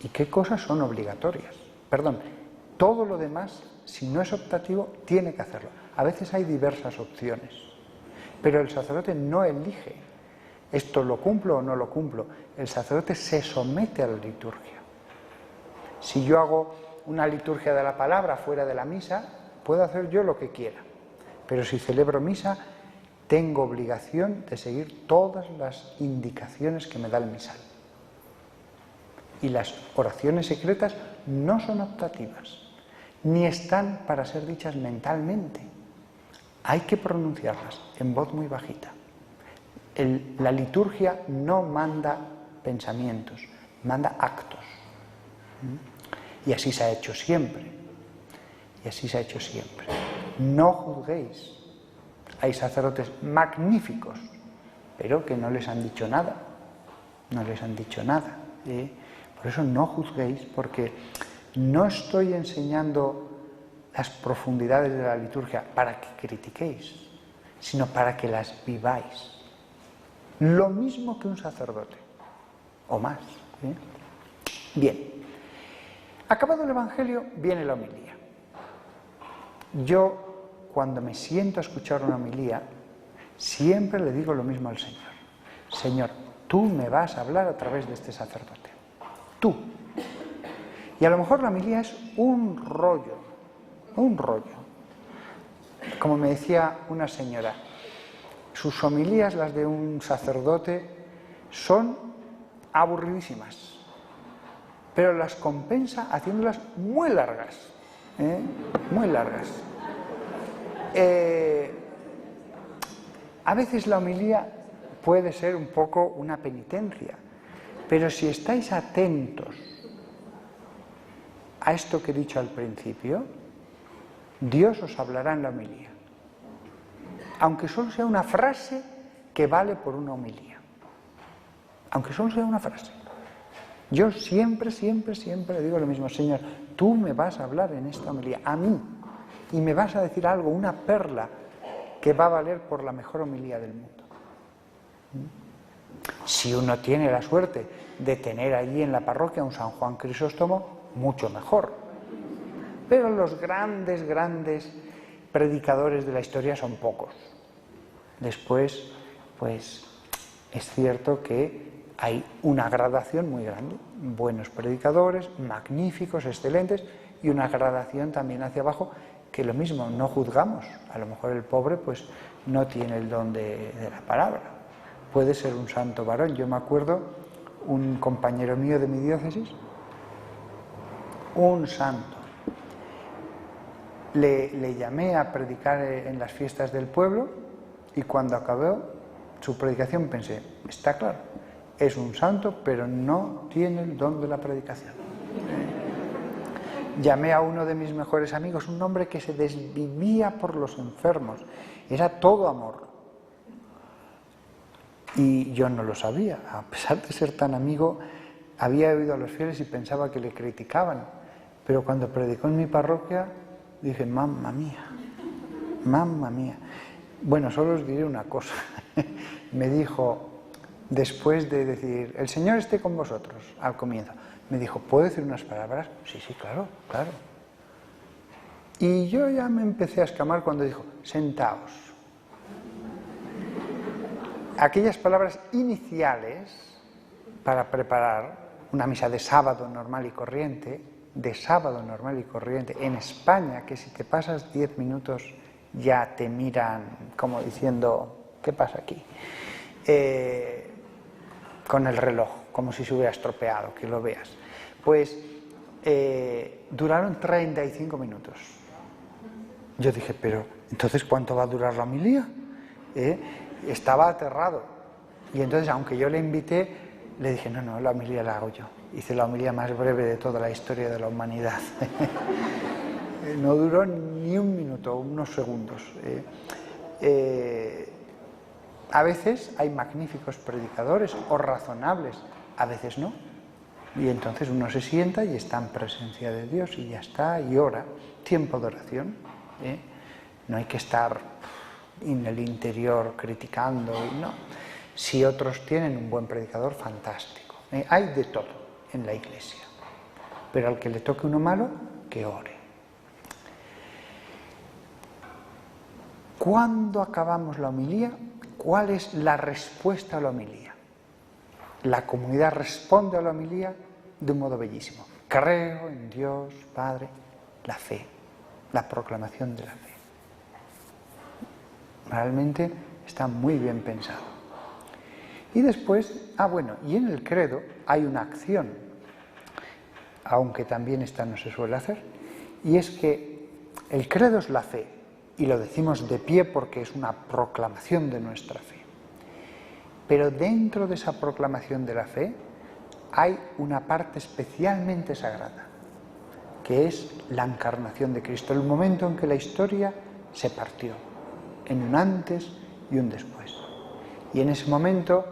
y qué cosas son obligatorias. Perdón, todo lo demás, si no es optativo, tiene que hacerlo. A veces hay diversas opciones, pero el sacerdote no elige esto lo cumplo o no lo cumplo. El sacerdote se somete a la liturgia. Si yo hago una liturgia de la palabra fuera de la misa, puedo hacer yo lo que quiera, pero si celebro misa, tengo obligación de seguir todas las indicaciones que me da el misal. Y las oraciones secretas no son optativas, ni están para ser dichas mentalmente. Hay que pronunciarlas en voz muy bajita. La liturgia no manda pensamientos, manda actos. Y así se ha hecho siempre. Y así se ha hecho siempre. No juzguéis. Hay sacerdotes magníficos, pero que no les han dicho nada. No les han dicho nada. Por eso no juzguéis, porque no estoy enseñando las profundidades de la liturgia para que critiquéis, sino para que las viváis. lo mismo que un sacerdote, o más. Bien, acabado el Evangelio, viene la homilía. Yo, cuando me siento a escuchar una homilía, siempre le digo lo mismo al Señor. Señor, tú me vas a hablar a través de este sacerdote. Tú. Y a lo mejor la homilía es un rollo. Como me decía una señora, sus homilías, las de un sacerdote, son aburridísimas, pero las compensa haciéndolas muy largas, muy largas. A veces la homilía puede ser un poco una penitencia, pero si estáis atentos a esto que he dicho al principio, Dios os hablará en la homilía, aunque solo sea una frase que vale por una homilía, aunque solo sea una frase. Yo siempre le digo lo mismo: Señor, tú me vas a hablar en esta homilía, a mí, y me vas a decir algo, una perla que va a valer por la mejor homilía del mundo. Si uno tiene la suerte de tener allí en la parroquia un San Juan Crisóstomo, mucho mejor. Pero los grandes predicadores de la historia son pocos. Después, pues, es cierto que hay una gradación muy grande. Buenos predicadores, magníficos, excelentes, y una gradación también hacia abajo, que lo mismo, no juzgamos. A lo mejor el pobre, pues, no tiene el don de la palabra. Puede ser un santo varón. Yo me acuerdo, un compañero mío de mi diócesis, un santo. Le llamé a predicar en las fiestas del pueblo, y cuando acabó su predicación pensé: está claro, es un santo, pero no tiene el don de la predicación. Llamé a uno de mis mejores amigos, un hombre que se desvivía por los enfermos, era todo amor. Y yo no lo sabía, a pesar de ser tan amigo, había oído a los fieles y pensaba que le criticaban. Pero cuando predicó en mi parroquia, dije: mamma mía, mamma mía. Bueno, solo os diré una cosa. Me dijo, después de decir: el Señor esté con vosotros, al comienzo, me dijo: ¿puedo decir unas palabras? Sí, claro. Y yo ya me empecé a escamar cuando dijo: sentaos. Aquellas palabras iniciales para preparar una misa de sábado normal y corriente, en España, que si te pasas 10 minutos ya te miran como diciendo: ¿qué pasa aquí? Con el reloj, como si se hubiera estropeado, que lo veas. Pues duraron 35 minutos. Yo dije: pero ¿entonces cuánto va a durar la homilía? Estaba aterrado. Y entonces, aunque yo le invité, le dije: no, la homilía la hago yo. Hice la homilía más breve de toda la historia de la humanidad. No duró ni un minuto, unos segundos. A veces hay magníficos predicadores o razonables, a veces no. Y entonces uno se sienta y está en presencia de Dios y ya está, y ora. Tiempo de oración. No hay que estar en el interior criticando, no. Si otros tienen un buen predicador, fantástico. Hay de todo en la Iglesia. Pero al que le toque uno malo, que ore. Cuando acabamos la homilía, ¿cuál es la respuesta a la homilía? La comunidad responde a la homilía de un modo bellísimo. Creo en Dios, Padre, la fe, la proclamación de la fe. Realmente está muy bien pensado. Y después, y en el credo hay una acción, aunque también esta no se suele hacer, y es que el credo es la fe, y lo decimos de pie porque es una proclamación de nuestra fe. Pero dentro de esa proclamación de la fe hay una parte especialmente sagrada, que es la encarnación de Cristo, el momento en que la historia se partió, en un antes y un después. Y en ese momento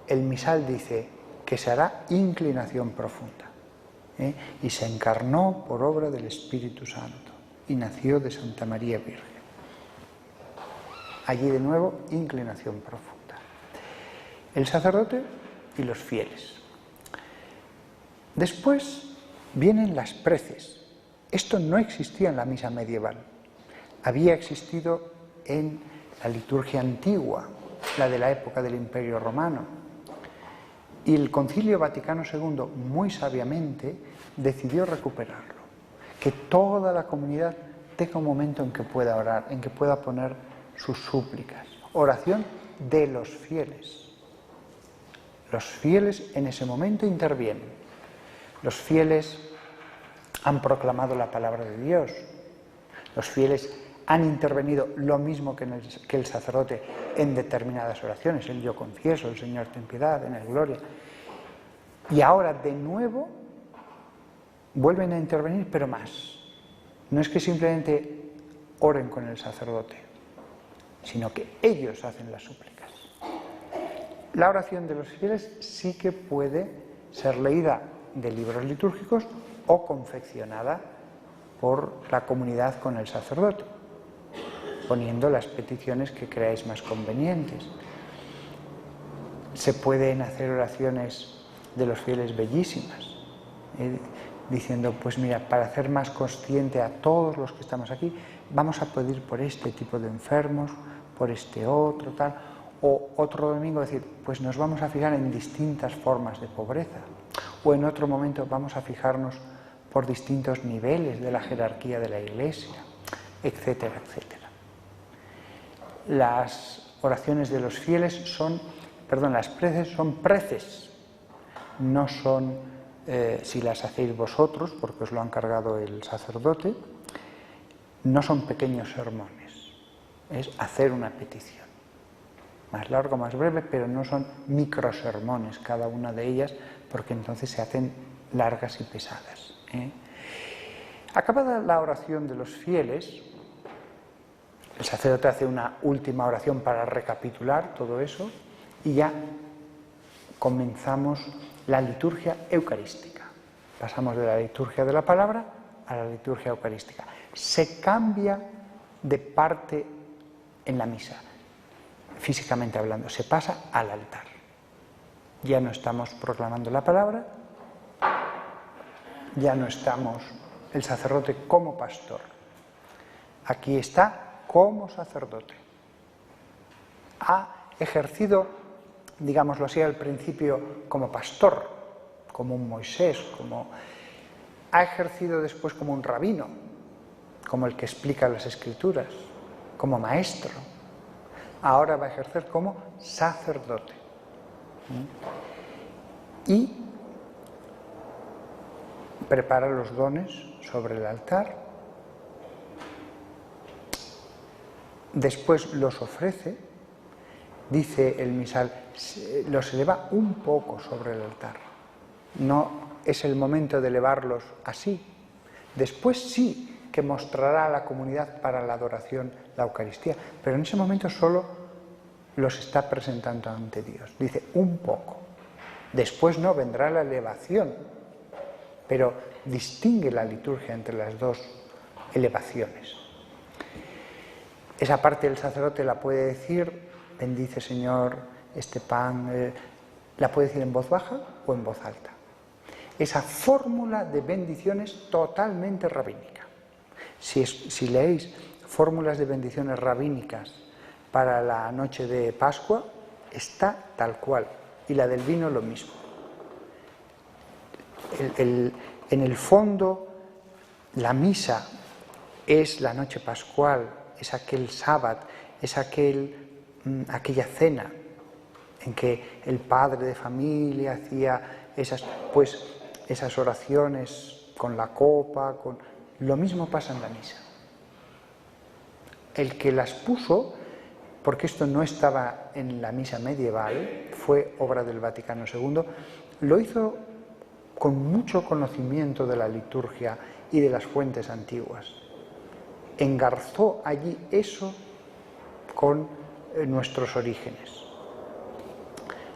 el misal dice que se hará inclinación profunda. Y se encarnó por obra del Espíritu Santo y nació de Santa María Virgen. Allí de nuevo, inclinación profunda. el sacerdote y los fieles. Después vienen las preces. Esto no existía en la misa medieval. Había existido en la liturgia antigua, la de la época del Imperio Romano. Y el Concilio Vaticano II, muy sabiamente, decidió recuperarlo. Que toda la comunidad tenga un momento en que pueda orar, en que pueda poner sus súplicas. Oración de los fieles. Los fieles en ese momento intervienen. Los fieles han proclamado la palabra de Dios. Los fieles han intervenido lo mismo que el sacerdote en determinadas oraciones. El yo confieso, el Señor ten piedad, en el gloria. Y ahora de nuevo vuelven a intervenir, pero más. No es que simplemente oren con el sacerdote, sino que ellos hacen las súplicas. La oración de los fieles sí que puede ser leída de libros litúrgicos o confeccionada por la comunidad con el sacerdote, poniendo las peticiones que creáis más convenientes. Se pueden hacer oraciones de los fieles bellísimas, diciendo, pues mira, para hacer más consciente a todos los que estamos aquí, vamos a pedir por este tipo de enfermos, por este otro, tal, o otro domingo decir, pues nos vamos a fijar en distintas formas de pobreza, o en otro momento vamos a fijarnos por distintos niveles de la jerarquía de la Iglesia, etcétera, etcétera. Las oraciones de los fieles las preces son preces, no son, si las hacéis vosotros, porque os lo ha encargado el sacerdote, no son pequeños sermones, es hacer una petición. Más largo, más breve, pero no son microsermones cada una de ellas, porque entonces se hacen largas y pesadas. Acabada la oración de los fieles, el sacerdote hace una última oración para recapitular todo eso y ya comenzamos la liturgia eucarística. Pasamos de la liturgia de la palabra a la liturgia eucarística. Se cambia de parte en la misa, físicamente hablando, se pasa al altar. Ya no estamos proclamando la palabra, ya no estamos el sacerdote como pastor. Aquí está como sacerdote. Ha ejercido, digámoslo así, al principio como pastor, como un Moisés, ha ejercido después como un rabino, como el que explica las Escrituras, como maestro. Ahora va a ejercer como sacerdote. Y prepara los dones sobre el altar, después los ofrece, dice el misal, los eleva un poco sobre el altar. No es el momento de elevarlos así. Después sí que mostrará a la comunidad para la adoración la Eucaristía, pero en ese momento solo los está presentando ante Dios. Dice un poco. Después no vendrá la elevación, pero distingue la liturgia entre las dos elevaciones. Esa parte del sacerdote la puede decir, bendice Señor este pan, la puede decir en voz baja o en voz alta. Esa fórmula de bendiciones totalmente rabínica. Si leéis fórmulas de bendiciones rabínicas para la noche de Pascua, está tal cual. Y la del vino lo mismo. En el fondo, la misa es la noche pascual, es aquel sábado, es aquella cena en que el padre de familia hacía esas oraciones con la copa, lo mismo pasa en la misa. El que las puso, porque esto no estaba en la misa medieval, fue obra del Vaticano II, lo hizo con mucho conocimiento de la liturgia y de las fuentes antiguas. Engarzó allí eso con nuestros orígenes.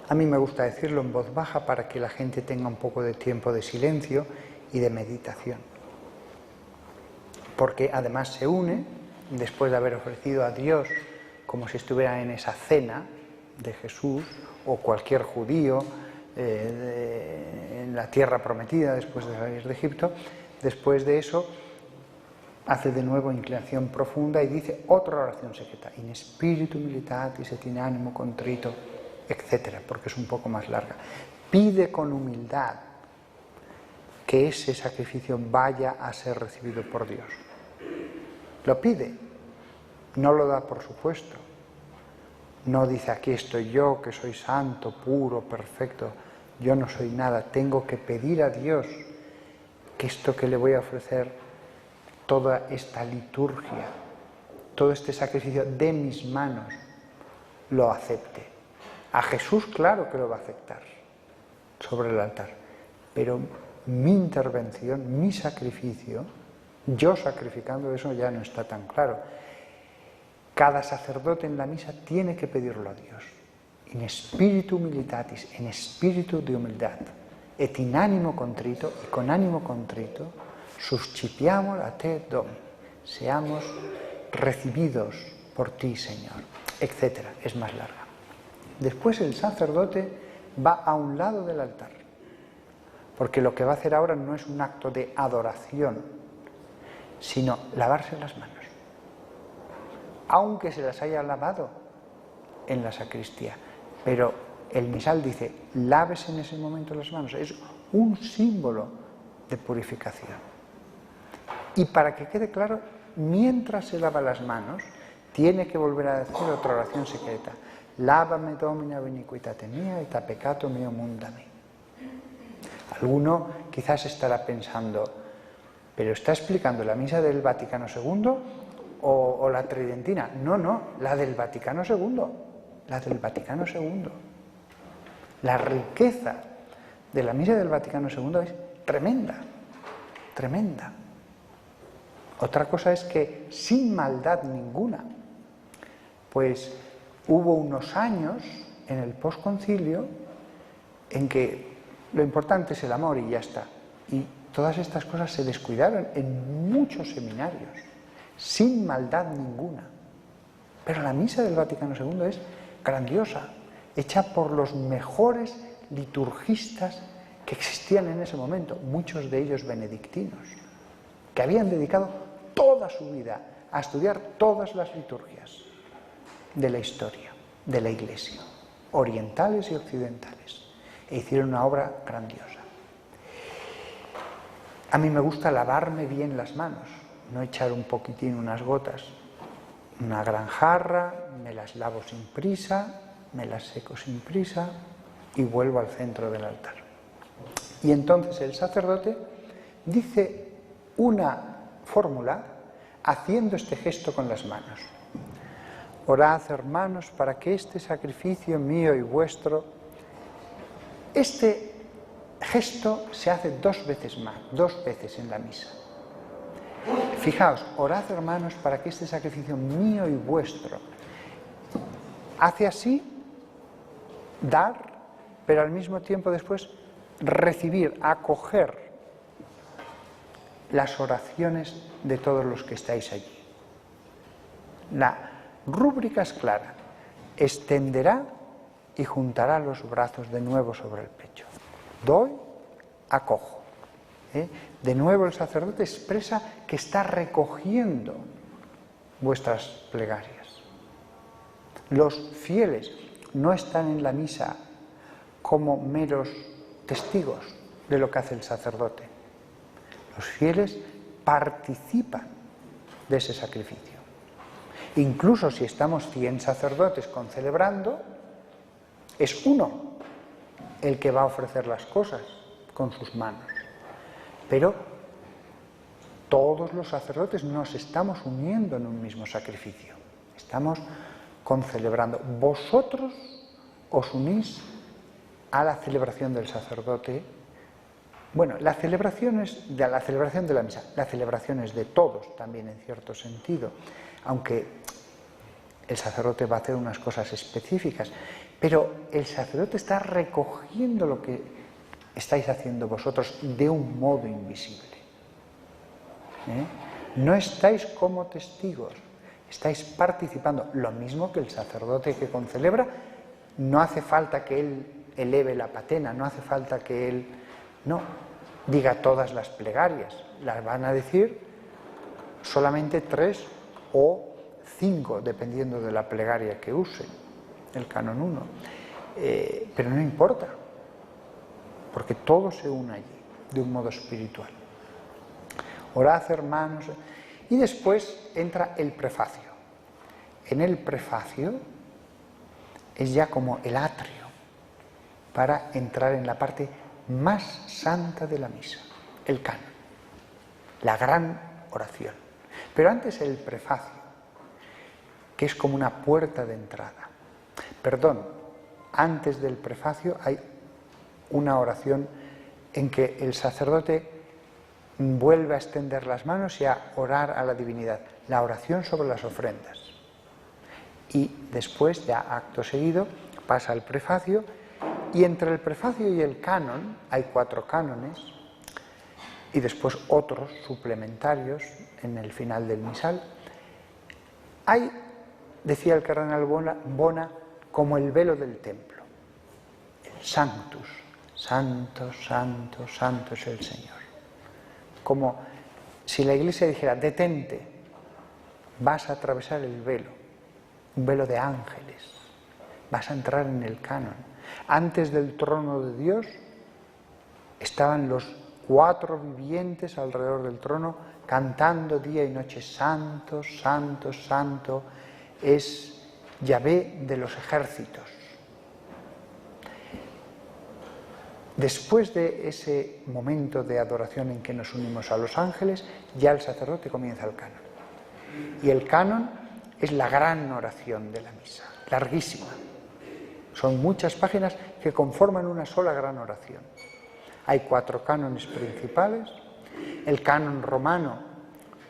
A mí me gusta decirlo en voz baja para que la gente tenga un poco de tiempo de silencio y de meditación. Porque además se une, después de haber ofrecido a Dios como si estuviera en esa cena de Jesús, o cualquier judío en la tierra prometida después de salir de Egipto, después de eso hace de nuevo inclinación profunda y dice otra oración secreta, in spiritu militatis et in animo contrito, etc., porque es un poco más larga. Pide con humildad que ese sacrificio vaya a ser recibido por Dios. Lo pide, no lo da por supuesto. No dice, aquí estoy yo, que soy santo, puro, perfecto, yo no soy nada, tengo que pedir a Dios que esto que le voy a ofrecer, toda esta liturgia, todo este sacrificio de mis manos, lo acepte. A Jesús claro que lo va a aceptar sobre el altar, pero mi intervención, mi sacrificio, yo sacrificando eso ya no está tan claro. Cada sacerdote en la misa tiene que pedirlo a Dios. In spiritu militatis, en espíritu de humildad, et in ánimo contrito, y con ánimo contrito, suscipiamur a te Domine, seamos recibidos por ti, Señor, etc. Es más larga. Después el sacerdote va a un lado del altar, porque lo que va a hacer ahora no es un acto de adoración, sino lavarse las manos, aunque se las haya lavado en la sacristía, pero el misal dice, lávese en ese momento las manos, es un símbolo de purificación. Y para que quede claro, mientras se lava las manos, tiene que volver a decir otra oración secreta, lávame Domine ab iniquitate mia et a peccato meo mundami. Alguno quizás estará pensando, ¿pero está explicando la misa del Vaticano II o la tridentina? No, la del Vaticano II, la del Vaticano II. La riqueza de la misa del Vaticano II es tremenda, tremenda. Otra cosa es que sin maldad ninguna, pues hubo unos años en el posconcilio en que lo importante es el amor y ya está. Y todas estas cosas se descuidaron en muchos seminarios, sin maldad ninguna. Pero la misa del Vaticano II es grandiosa, hecha por los mejores liturgistas que existían en ese momento, muchos de ellos benedictinos, que habían dedicado toda su vida a estudiar todas las liturgias de la historia, de la Iglesia, orientales y occidentales, e hicieron una obra grandiosa. A mí me gusta lavarme bien las manos, no echar un poquitín, unas gotas, una gran jarra, me las lavo sin prisa, me las seco sin prisa y vuelvo al centro del altar. Y entonces el sacerdote dice una fórmula haciendo este gesto con las manos. Orad, hermanos, para que este sacrificio mío y vuestro, este gesto se hace dos veces en la misa. Fijaos, orad, hermanos, para que este sacrificio mío y vuestro, hace así dar, pero al mismo tiempo después recibir, acoger las oraciones de todos los que estáis allí. La rúbrica es clara, extenderá y juntará los brazos de nuevo sobre el pecho. Doy, acojo. De nuevo el sacerdote expresa que está recogiendo vuestras plegarias. Los fieles no están en la misa como meros testigos de lo que hace el sacerdote. Los fieles participan de ese sacrificio. Incluso si estamos 100 sacerdotes concelebrando, es uno el que va a ofrecer las cosas con sus manos. Pero todos los sacerdotes nos estamos uniendo en un mismo sacrificio. Estamos concelebrando. Vosotros os unís a la celebración del sacerdote. Bueno, la celebración de la misa, la celebración es de todos también en cierto sentido, aunque el sacerdote va a hacer unas cosas específicas, pero el sacerdote está recogiendo lo que estáis haciendo vosotros de un modo invisible. No estáis como testigos, estáis participando, lo mismo que el sacerdote que concelebra No hace falta que él eleve la patena, no hace falta que él diga todas las plegarias. Las van a decir solamente 3 o 5, dependiendo de la plegaria que use, el canon 1. Pero no importa, porque todo se une allí, de un modo espiritual. Orad, hermanos. Y después entra el prefacio. En el prefacio es ya como el atrio para entrar en la parte más santa de la misa, el canon, la gran oración. Pero antes el prefacio, que es como una puerta de entrada. Perdón, antes del prefacio hay una oración en que el sacerdote vuelve a extender las manos y a orar a la divinidad, la oración sobre las ofrendas. Y después, ya acto seguido, pasa al prefacio, y entre el prefacio y el canon hay 4 cánones, y después otros suplementarios en el final del misal. Hay, decía el cardenal Bona, como el velo del templo, el Sanctus, santo, santo, santo es el Señor. Como si la Iglesia dijera, detente, vas a atravesar el velo, un velo de ángeles, vas a entrar en el canon. Antes del trono de Dios estaban los 4 vivientes alrededor del trono cantando día y noche, santo, santo, santo, es Yahvé de los ejércitos. Después de ese momento de adoración en que nos unimos a los ángeles, ya el sacerdote comienza el canon. Y el canon es la gran oración de la misa, larguísima. Son muchas páginas que conforman una sola gran oración. Hay 4 cánones principales. El canon romano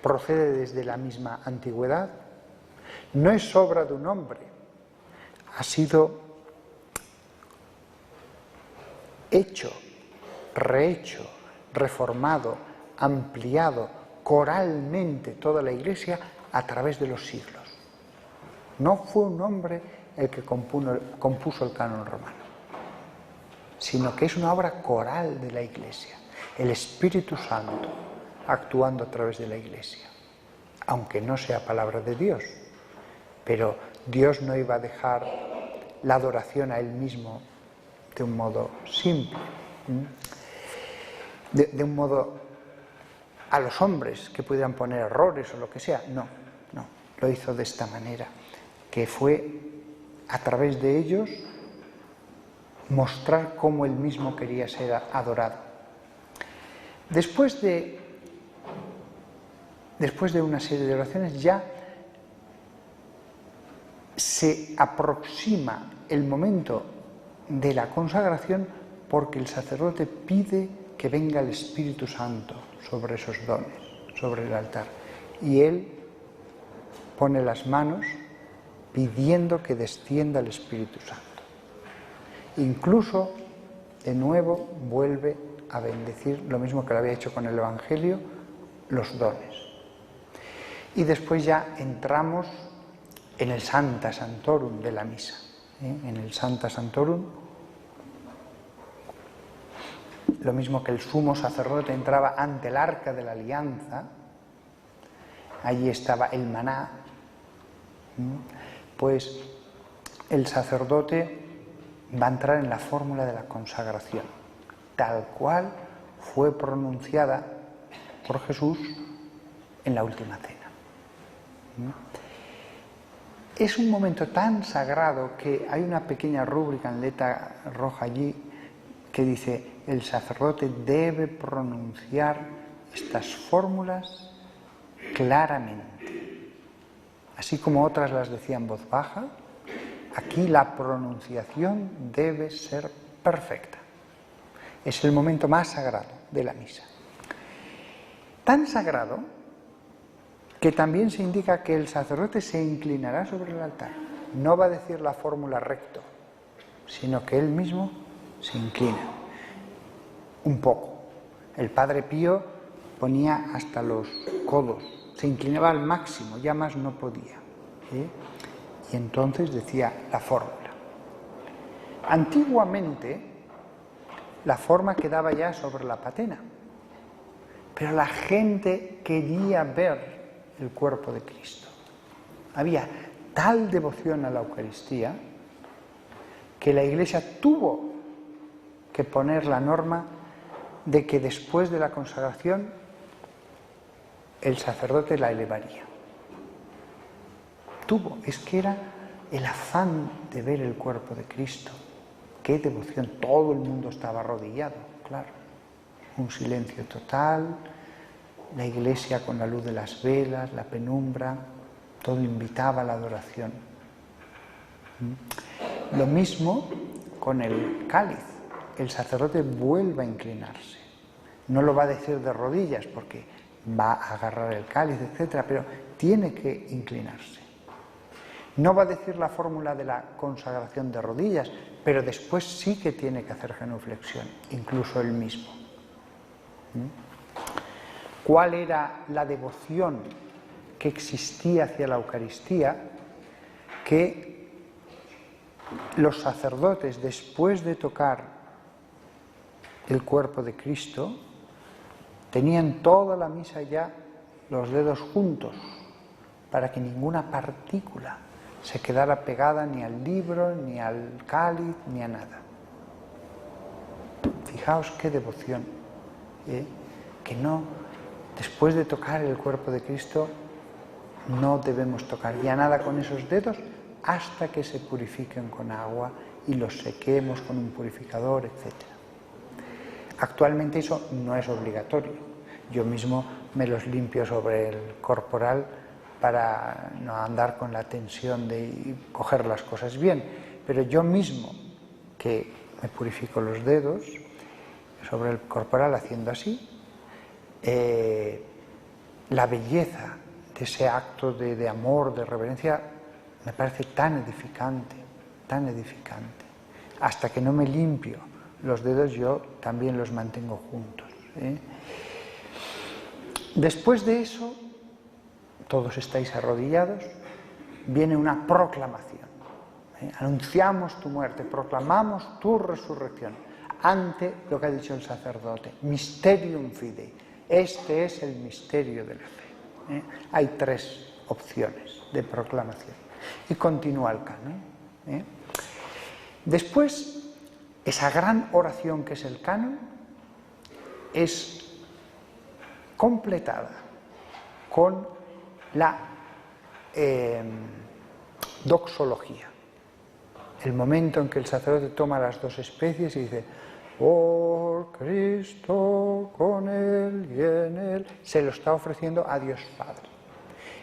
procede desde la misma antigüedad. No es obra de un hombre, ha sido hecho, rehecho, reformado, ampliado coralmente toda la Iglesia a través de los siglos. No fue un hombre el que compuso el canon romano, sino que es una obra coral de la Iglesia, el Espíritu Santo actuando a través de la Iglesia, aunque no sea palabra de Dios, pero Dios no iba a dejar la adoración a Él mismo de un modo simple, de un modo a los hombres que pudieran poner errores o lo que sea. No, lo hizo de esta manera, que fue a través de ellos mostrar cómo Él mismo quería ser adorado. Después de una serie de oraciones ya se aproxima el momento de la consagración, porque el sacerdote pide que venga el Espíritu Santo sobre esos dones, sobre el altar, y él pone las manos pidiendo que descienda el Espíritu Santo. Incluso, de nuevo, vuelve a bendecir, lo mismo que lo había hecho con el Evangelio, los dones. Y después ya entramos en el Sancta Sanctorum de la misa. En el Sancta Sanctorum, lo mismo que el sumo sacerdote entraba ante el arca de la alianza, allí estaba el maná, pues el sacerdote va a entrar en la fórmula de la consagración, tal cual fue pronunciada por Jesús en la última cena. Es un momento tan sagrado que hay una pequeña rúbrica en letra roja allí que dice: el sacerdote debe pronunciar estas fórmulas claramente. Así como otras las decía en voz baja, aquí la pronunciación debe ser perfecta. Es el momento más sagrado de la misa. Tan sagrado que también se indica que el sacerdote se inclinará sobre el altar. No va a decir la fórmula recto, sino que él mismo se inclina un poco. El Padre Pío ponía hasta los codos, se inclinaba al máximo, ya más no podía. Y entonces decía la fórmula. Antiguamente la forma quedaba ya sobre la patena, pero la gente quería ver el cuerpo de Cristo. Había tal devoción a la Eucaristía que la Iglesia tuvo que poner la norma de que después de la consagración el sacerdote la elevaría. Es que era el afán de ver el cuerpo de Cristo. Qué devoción, todo el mundo estaba arrodillado, claro. Un silencio total, la Iglesia con la luz de las velas, la penumbra, todo invitaba a la adoración. Lo mismo con el cáliz. El sacerdote vuelve a inclinarse. No lo va a decir de rodillas porque va a agarrar el cáliz, etc., pero tiene que inclinarse. No va a decir la fórmula de la consagración de rodillas, pero después sí que tiene que hacer genuflexión, incluso él mismo. ¿Cuál era la devoción que existía hacia la Eucaristía? Que los sacerdotes, después de tocar el cuerpo de Cristo, tenían toda la misa ya los dedos juntos, para que ninguna partícula se quedara pegada ni al libro, ni al cáliz, ni a nada. Fijaos qué devoción, que no, después de tocar el cuerpo de Cristo, no debemos tocar ya nada con esos dedos hasta que se purifiquen con agua y los sequemos con un purificador, etc. Actualmente eso no es obligatorio. Yo mismo me los limpio sobre el corporal para no andar con la tensión de coger las cosas bien, pero yo mismo que me purifico los dedos sobre el corporal haciendo así, la belleza de ese acto de amor, de reverencia, me parece tan edificante, hasta que no me limpio los dedos yo también los mantengo juntos. Después de eso, todos estáis arrodillados, viene una proclamación. Anunciamos tu muerte, proclamamos tu resurrección ante lo que ha dicho el sacerdote. Mysterium fidei. Este es el misterio de la fe. Hay 3 opciones de proclamación. Y continúa el canon. Después, esa gran oración que es el canon es completada con la doxología. El momento en que el sacerdote toma las 2 especies y dice: por Cristo, con Él y en Él, se lo está ofreciendo a Dios Padre.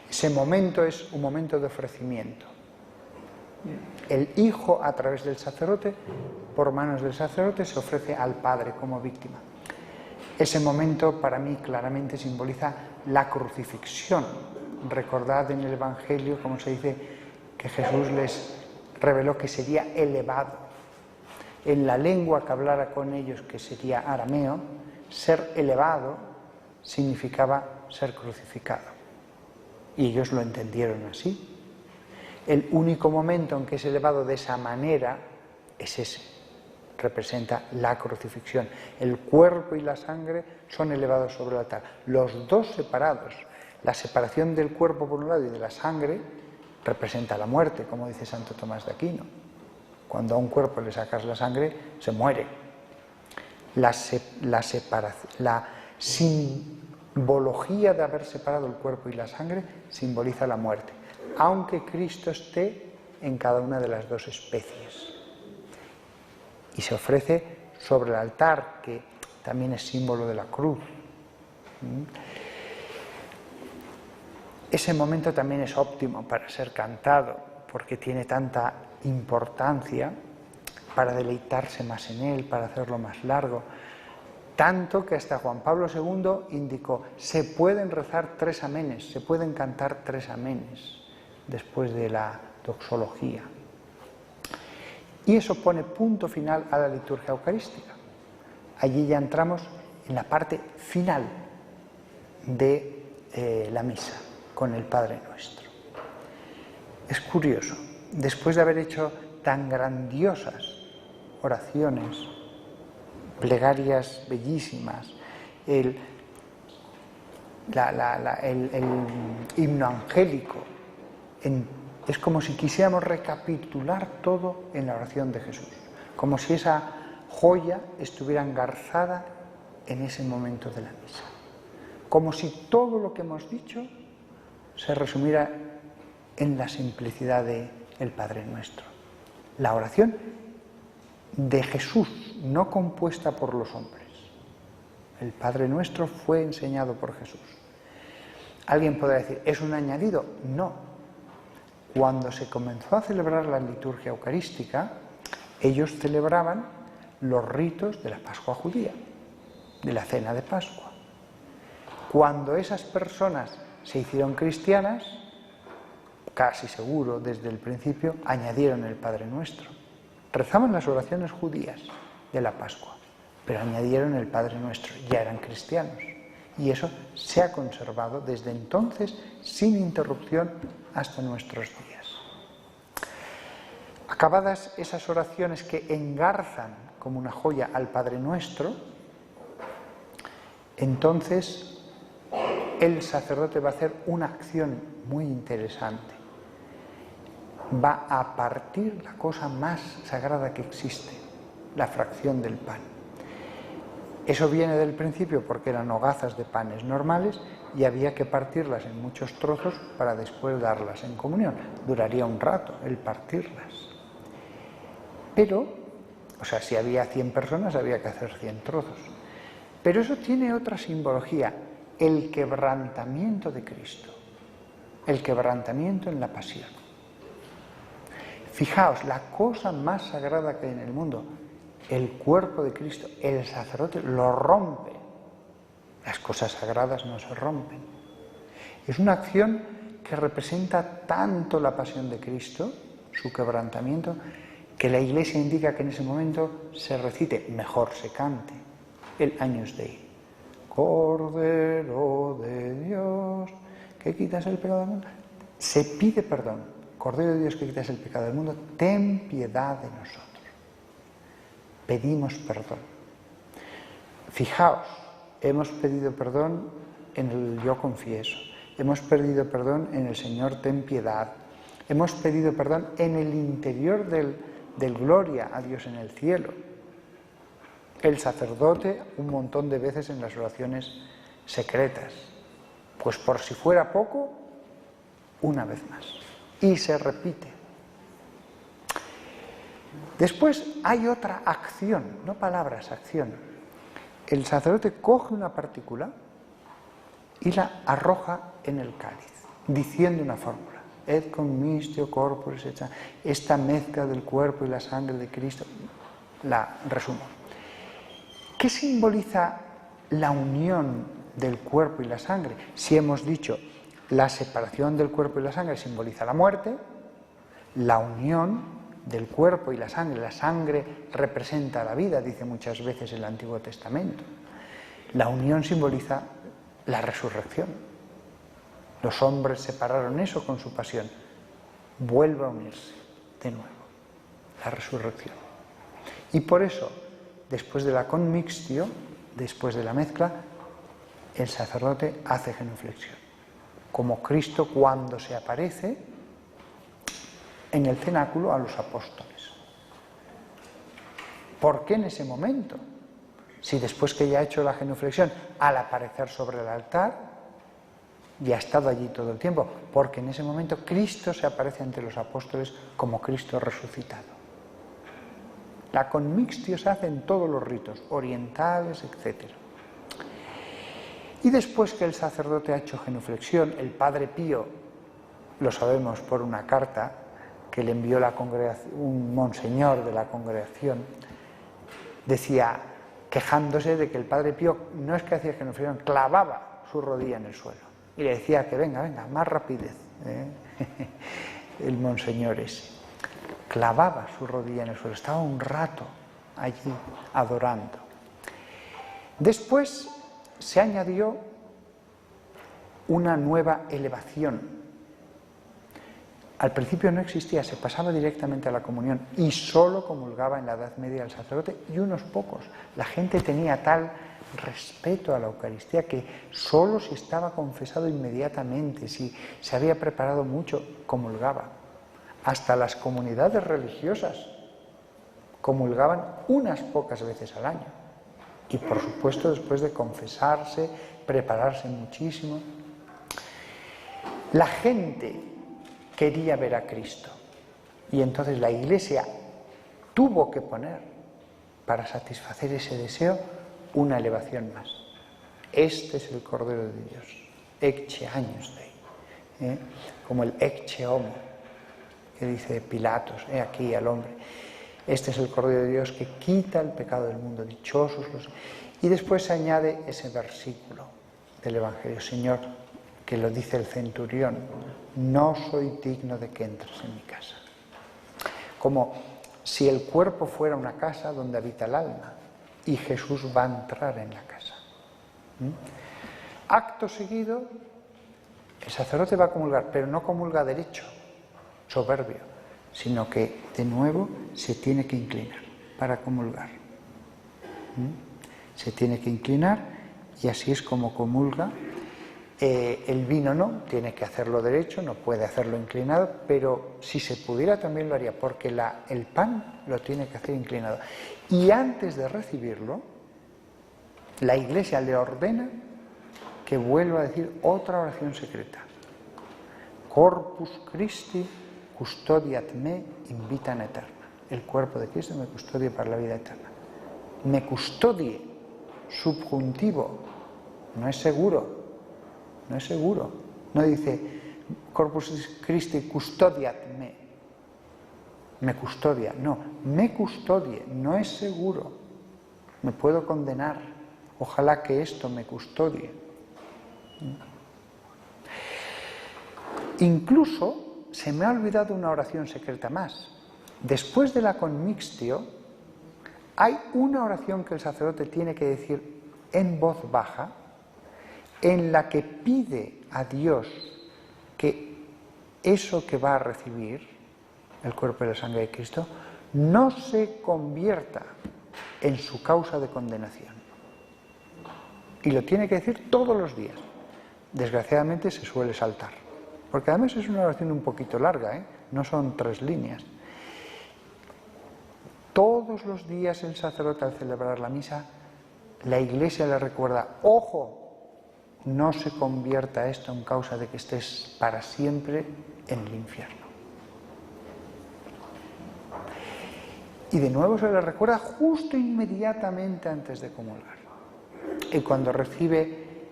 Ese momento es un momento de ofrecimiento. El Hijo, a través del sacerdote, por manos del sacerdote, se ofrece al Padre como víctima. Ese momento para mí claramente simboliza la crucifixión. Recordad en el Evangelio cómo se dice que Jesús les reveló que sería elevado. En la lengua que hablara con ellos, que sería arameo, ser elevado significaba ser crucificado. Y ellos lo entendieron así. El único momento en que es elevado de esa manera es ese. Representa la crucifixión. El cuerpo y la sangre son elevados sobre el altar. Los 2 separados. La separación del cuerpo por un lado y de la sangre representa la muerte, como dice Santo Tomás de Aquino. Cuando a un cuerpo le sacas la sangre, se muere. La simbología de haber separado el cuerpo y la sangre simboliza la muerte, aunque Cristo esté en cada una de las 2 especies. Y se ofrece sobre el altar, que también es símbolo de la cruz. Ese momento también es óptimo para ser cantado, porque tiene tanta importancia, para deleitarse más en él, para hacerlo más largo. Tanto que hasta Juan Pablo II indicó: se pueden rezar 3 amenes, se pueden cantar 3 amenes después de la doxología. Y eso pone punto final a la liturgia eucarística. Allí ya entramos en la parte final de la misa, con el Padre Nuestro. Es curioso, después de haber hecho tan grandiosas oraciones, plegarias bellísimas, el himno angélico. Es como si quisiéramos recapitular todo en la oración de Jesús, como si esa joya estuviera engarzada en ese momento de la misa, como si todo lo que hemos dicho se resumiera en la simplicidad del Padre Nuestro. La oración de Jesús, no compuesta por los hombres. El Padre Nuestro fue enseñado por Jesús. Alguien podrá decir, ¿es un añadido? No. Cuando se comenzó a celebrar la liturgia eucarística, ellos celebraban los ritos de la Pascua judía, de la cena de Pascua. Cuando esas personas se hicieron cristianas, casi seguro desde el principio, añadieron el Padre Nuestro. Rezaban las oraciones judías de la Pascua, pero añadieron el Padre Nuestro, ya eran cristianos. Y eso se ha conservado desde entonces sin interrupción hasta nuestros días. Acabadas esas oraciones que engarzan como una joya al Padre Nuestro, entonces el sacerdote va a hacer una acción muy interesante. Va a partir la cosa más sagrada que existe, la fracción del pan. Eso viene del principio porque eran hogazas de panes normales y había que partirlas en muchos trozos para después darlas en comunión. Duraría un rato el partirlas. Pero, si había 100 personas había que hacer 100 trozos. Pero eso tiene otra simbología, el quebrantamiento de Cristo, el quebrantamiento en la pasión. Fijaos, la cosa más sagrada que hay en el mundo, el cuerpo de Cristo, el sacerdote lo rompe. Las cosas sagradas no se rompen. Es una acción que representa tanto la pasión de Cristo, su quebrantamiento, que la Iglesia indica que en ese momento se recite, mejor se cante, el Agnus Dei. Cordero de Dios, que quitas el pecado del mundo. Se pide perdón. Cordero de Dios, que quitas el pecado del mundo, ten piedad de nosotros. Pedimos perdón. Fijaos, hemos pedido perdón en el yo confieso, hemos pedido perdón en el Señor ten piedad, hemos pedido perdón en el interior del gloria a Dios en el cielo. El sacerdote un montón de veces en las oraciones secretas. Pues por si fuera poco, una vez más. Y se repite. Después hay otra acción, no palabras, acción. El sacerdote coge una partícula y la arroja en el cáliz, diciendo una fórmula. Et commistio corporis et sangre. Esta mezcla del cuerpo y la sangre de Cristo, la resumo. ¿Qué simboliza la unión del cuerpo y la sangre? Si hemos dicho la separación del cuerpo y la sangre simboliza la muerte, la unión del cuerpo y la sangre representa la vida, dice muchas veces el Antiguo Testamento. La unión simboliza la resurrección. Los hombres separaron eso con su pasión. Vuelve a unirse de nuevo, la resurrección. Y por eso, después de la conmixtio, después de la mezcla, el sacerdote hace genuflexión. Como Cristo cuando se aparece en el cenáculo a los apóstoles. ¿Por qué en ese momento? Si después que ya ha hecho la genuflexión, al aparecer sobre el altar, ya ha estado allí todo el tiempo, porque en ese momento Cristo se aparece ante los apóstoles como Cristo resucitado. La conmixtio se hace en todos los ritos, orientales, etc. Y después que el sacerdote ha hecho genuflexión, el Padre Pío, lo sabemos por una carta que le envió un monseñor de la congregación, decía, quejándose de que el Padre Pío no es que hacía genuflexión, clavaba su rodilla en el suelo y le decía que venga, más rapidez, el monseñor ese. Clavaba su rodilla en el suelo, estaba un rato allí adorando. Después se añadió una nueva elevación. Al principio no existía, se pasaba directamente a la comunión y solo comulgaba en la Edad Media el sacerdote y unos pocos. La gente tenía tal respeto a la Eucaristía que solo si estaba confesado inmediatamente, si se había preparado mucho, comulgaba. Hasta las comunidades religiosas comulgaban unas pocas veces al año. Y por supuesto después de confesarse, prepararse muchísimo. La gente quería ver a Cristo y entonces la Iglesia tuvo que poner, para satisfacer ese deseo, una elevación más. Este es el Cordero de Dios, ecce agnus Dei, como el ecce homo, que dice Pilatos, he aquí al hombre. Este es el Cordero de Dios que quita el pecado del mundo, dichosos los... Y después se añade ese versículo del Evangelio, Señor, que lo dice el centurión, no soy digno de que entres en mi casa. Como si el cuerpo fuera una casa donde habita el alma y Jesús va a entrar en la casa. Acto seguido, el sacerdote va a comulgar, pero no comulga derecho, soberbio, sino que de nuevo se tiene que inclinar para comulgar. Se tiene que inclinar y así es como comulga. El vino no, tiene que hacerlo derecho, no puede hacerlo inclinado, pero si se pudiera también lo haría, porque el pan lo tiene que hacer inclinado. Y antes de recibirlo, la Iglesia le ordena que vuelva a decir otra oración secreta. Corpus Christi custodiat me in vitam aeterna. El cuerpo de Cristo me custodia para la vida eterna. Me custodie, subjuntivo, no es seguro. No es seguro. No dice Corpus Christi custodiat me. Me custodia. No, me custodie. No es seguro. Me puedo condenar. Ojalá que esto me custodie. Incluso se me ha olvidado una oración secreta más. Después de la conmixtio, hay una oración que el sacerdote tiene que decir en voz baja, en la que pide a Dios que eso que va a recibir, el cuerpo y la sangre de Cristo, no se convierta en su causa de condenación. Y lo tiene que decir todos los días. Desgraciadamente se suele saltar, porque además es una oración un poquito larga, no son 3 líneas. Todos los días el sacerdote, al celebrar la misa, la Iglesia le recuerda, ojo, no se convierta esto en causa de que estés para siempre en el infierno. Y de nuevo se le recuerda justo inmediatamente antes de comulgar. Y cuando recibe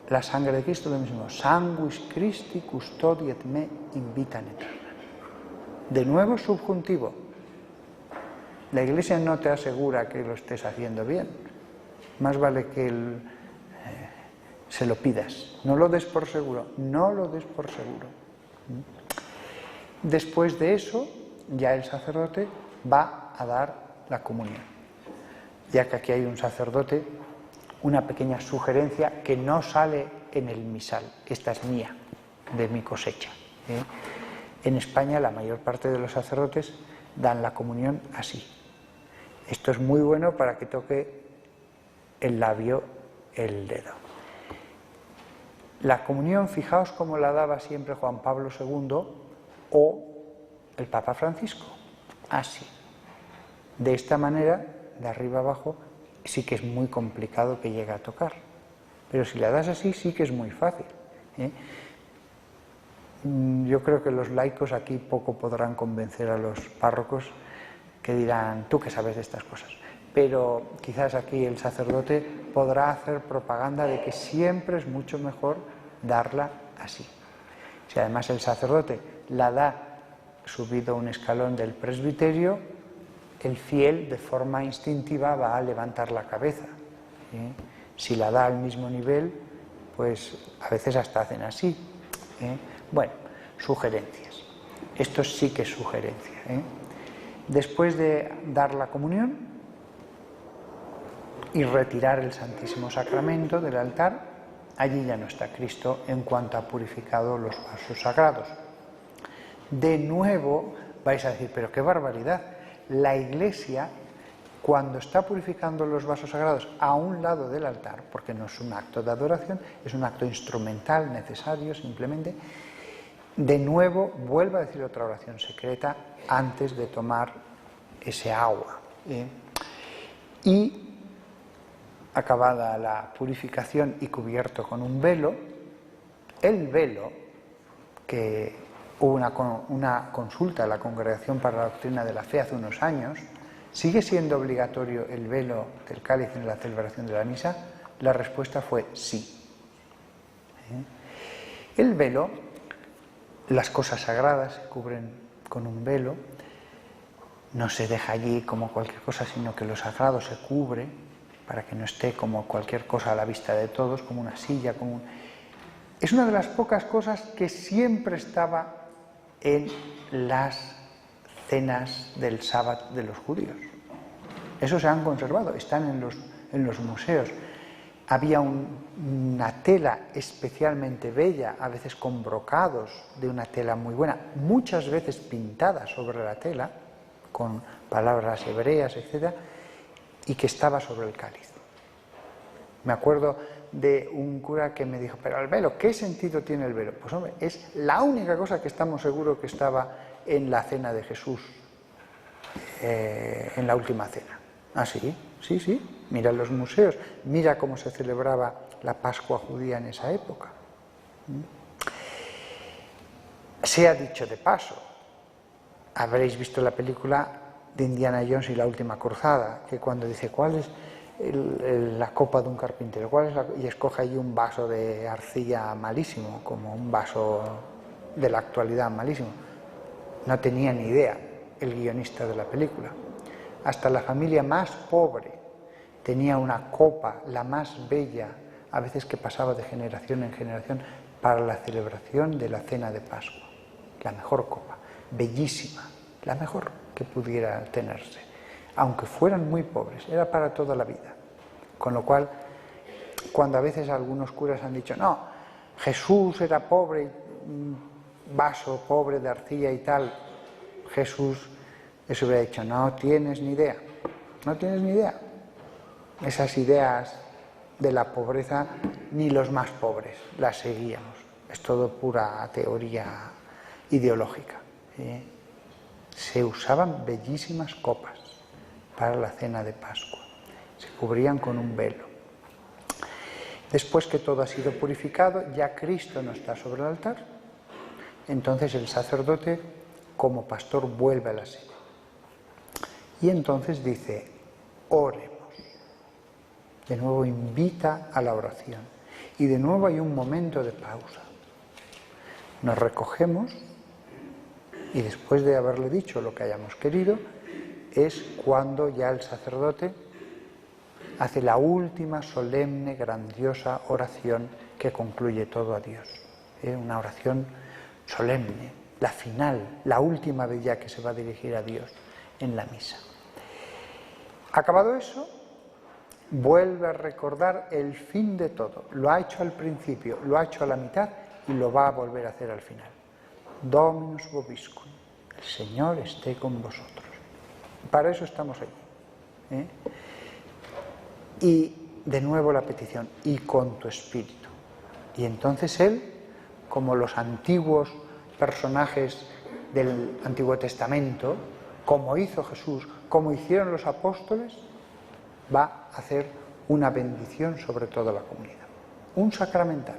la sangre de Cristo, lo mismo, sanguis Christi custodiet me in vitam aeterna. De nuevo subjuntivo. La Iglesia no te asegura que lo estés haciendo bien. Más vale que se lo pidas, no lo des por seguro, no lo des por seguro. Después de eso, ya el sacerdote va a dar la comunión. Ya que aquí hay un sacerdote, una pequeña sugerencia que no sale en el misal, esta es mía, de mi cosecha. En España la mayor parte de los sacerdotes dan la comunión así. Esto es muy bueno para que toque el labio el dedo. La comunión, fijaos cómo la daba siempre Juan Pablo II o el Papa Francisco, así. De esta manera, de arriba abajo, sí que es muy complicado que llegue a tocar, pero si la das así sí que es muy fácil. Yo creo que los laicos aquí poco podrán convencer a los párrocos que dirán, tú que sabes de estas cosas. Pero quizás aquí el sacerdote podrá hacer propaganda de que siempre es mucho mejor darla así. Si además el sacerdote la da subido un escalón del presbiterio, el fiel de forma instintiva va a levantar la cabeza. Si la da al mismo nivel, pues a veces hasta hacen así. Bueno, sugerencias. Esto sí que es sugerencia. Después de dar la comunión y retirar el Santísimo Sacramento del altar, allí ya no está Cristo en cuanto ha purificado los vasos sagrados. De nuevo vais a decir, pero qué barbaridad. La Iglesia, cuando está purificando los vasos sagrados a un lado del altar, porque no es un acto de adoración, es un acto instrumental necesario simplemente, de nuevo vuelve a decir otra oración secreta antes de tomar ese agua. Y acabada la purificación y cubierto con un velo, el velo, que hubo una consulta a la Congregación para la Doctrina de la Fe hace unos años, ¿sigue siendo obligatorio el velo del cáliz en la celebración de la misa? La respuesta fue sí. El velo, las cosas sagradas se cubren con un velo, no se deja allí como cualquier cosa, sino que lo sagrado se cubre para que no esté como cualquier cosa a la vista de todos, como una silla, Es una de las pocas cosas que siempre estaba en las cenas del sábado de los judíos. Eso se han conservado, están en los museos. Había una tela especialmente bella, a veces con brocados de una tela muy buena, muchas veces pintada sobre la tela, con palabras hebreas, etc., y que estaba sobre el cáliz. Me acuerdo de un cura que me dijo, pero el velo, ¿qué sentido tiene el velo? Pues hombre, es la única cosa que estamos seguros que estaba en la cena de Jesús, en la última cena. ¿Ah, sí? Sí. Mira los museos, mira cómo se celebraba la Pascua judía en esa época. Se ha dicho de paso, habréis visto la película de Indiana Jones y la última cruzada, que cuando dice, ¿cuál es la copa de un carpintero? Y escoge allí un vaso de arcilla malísimo, como un vaso de la actualidad malísimo. No tenía ni idea el guionista de la película. Hasta la familia más pobre tenía una copa, la más bella, a veces que pasaba de generación en generación, para la celebración de la cena de Pascua. La mejor copa, bellísima, la mejor que pudiera tenerse. Aunque fueran muy pobres, era para toda la vida. Con lo cual, cuando a veces algunos curas han dicho, no, Jesús era pobre, un vaso pobre de arcilla y tal, Jesús les hubiera dicho, no tienes ni idea. Esas ideas de la pobreza, ni los más pobres las seguíamos. Es todo pura teoría ideológica. Se usaban bellísimas copas para la cena de Pascua. Se cubrían con un velo. Después que todo ha sido purificado, ya Cristo no está sobre el altar. Entonces el sacerdote, como pastor, vuelve a la sede. Y entonces dice, oremos. De nuevo invita a la oración. Y de nuevo hay un momento de pausa. Nos recogemos y después de haberle dicho lo que hayamos querido, es cuando ya el sacerdote hace la última solemne, grandiosa oración que concluye todo a Dios. Una oración solemne, la final, la última vez ya que se va a dirigir a Dios en la misa. Acabado eso, vuelve a recordar el fin de todo. Lo ha hecho al principio, lo ha hecho a la mitad y lo va a volver a hacer al final. Dominus vobiscum, el Señor esté con vosotros. Para eso estamos allí. Y de nuevo la petición, y con tu espíritu. Y entonces Él, como los antiguos personajes del Antiguo Testamento, como hizo Jesús, como hicieron los apóstoles, va a hacer una bendición sobre toda la comunidad. Un sacramental.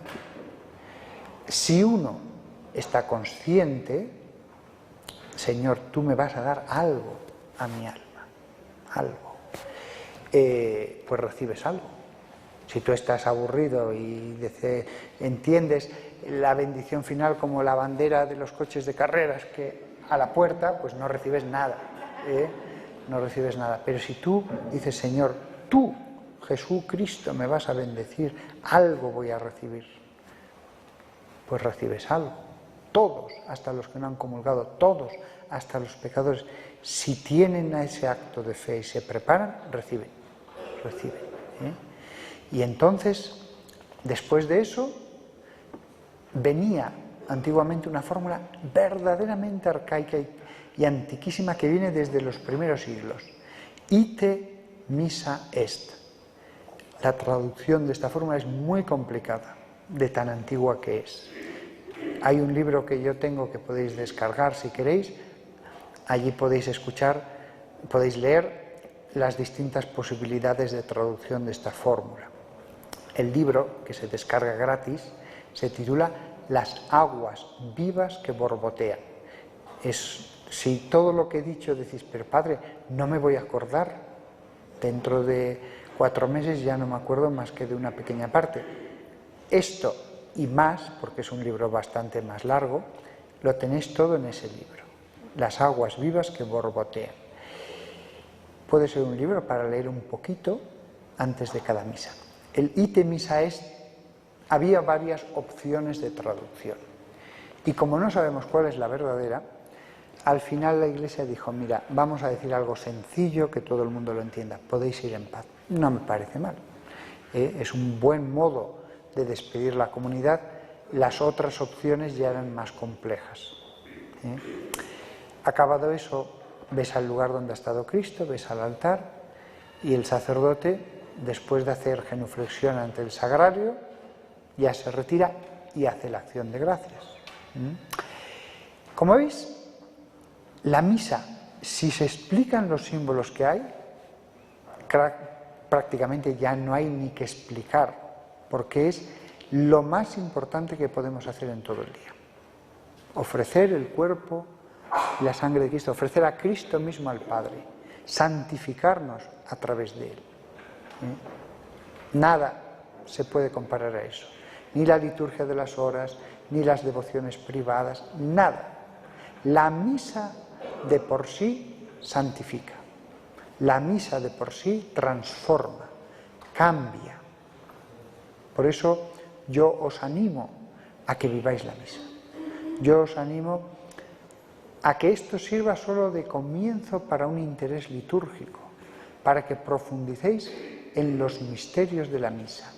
Si uno está consciente, Señor, tú me vas a dar algo a mi alma, algo, pues recibes algo. Si tú estás aburrido y entiendes la bendición final como la bandera de los coches de carreras, que a la puerta, pues no recibes nada, no recibes nada. Pero si tú dices, Señor, tú, Jesucristo, me vas a bendecir, algo voy a recibir, pues recibes algo. Todos, hasta los que no han comulgado, todos, hasta los pecadores, si tienen ese acto de fe y se preparan, reciben. Y entonces, después de eso, venía antiguamente una fórmula verdaderamente arcaica y antiquísima que viene desde los primeros siglos. Ite missa est. La traducción de esta fórmula es muy complicada, de tan antigua que es. Hay un libro que yo tengo que podéis descargar si queréis. Allí podéis escuchar, podéis leer las distintas posibilidades de traducción de esta fórmula. El libro, que se descarga gratis, se titula Las aguas vivas que borbotean. Si todo lo que he dicho decís, pero padre, no me voy a acordar, dentro de 4 meses ya no me acuerdo más que de una pequeña parte. Esto y más, porque es un libro bastante más largo, lo tenéis todo en ese libro. Las aguas vivas que borbotean. Puede ser un libro para leer un poquito antes de cada misa. El ite missa est, había varias opciones de traducción. Y como no sabemos cuál es la verdadera, al final la Iglesia dijo, mira, vamos a decir algo sencillo que todo el mundo lo entienda, podéis ir en paz. No me parece mal. Es un buen modo de despedir la comunidad. Las otras opciones ya eran más complejas. Acabado eso, ves al lugar donde ha estado Cristo, ves al altar y el sacerdote, después de hacer genuflexión ante el sagrario, ya se retira y hace la acción de gracias. Como veis, la misa, si se explican los símbolos que hay, prácticamente ya no hay ni que explicar, porque es lo más importante que podemos hacer en todo el día. Ofrecer el cuerpo y la sangre de Cristo, ofrecer a Cristo mismo al Padre, santificarnos a través de Él. Nada se puede comparar a eso. Ni la liturgia de las horas, ni las devociones privadas, nada. La misa de por sí santifica. La misa de por sí transforma, cambia. Por eso yo os animo a que viváis la misa. Yo os animo a que esto sirva solo de comienzo para un interés litúrgico, para que profundicéis en los misterios de la misa.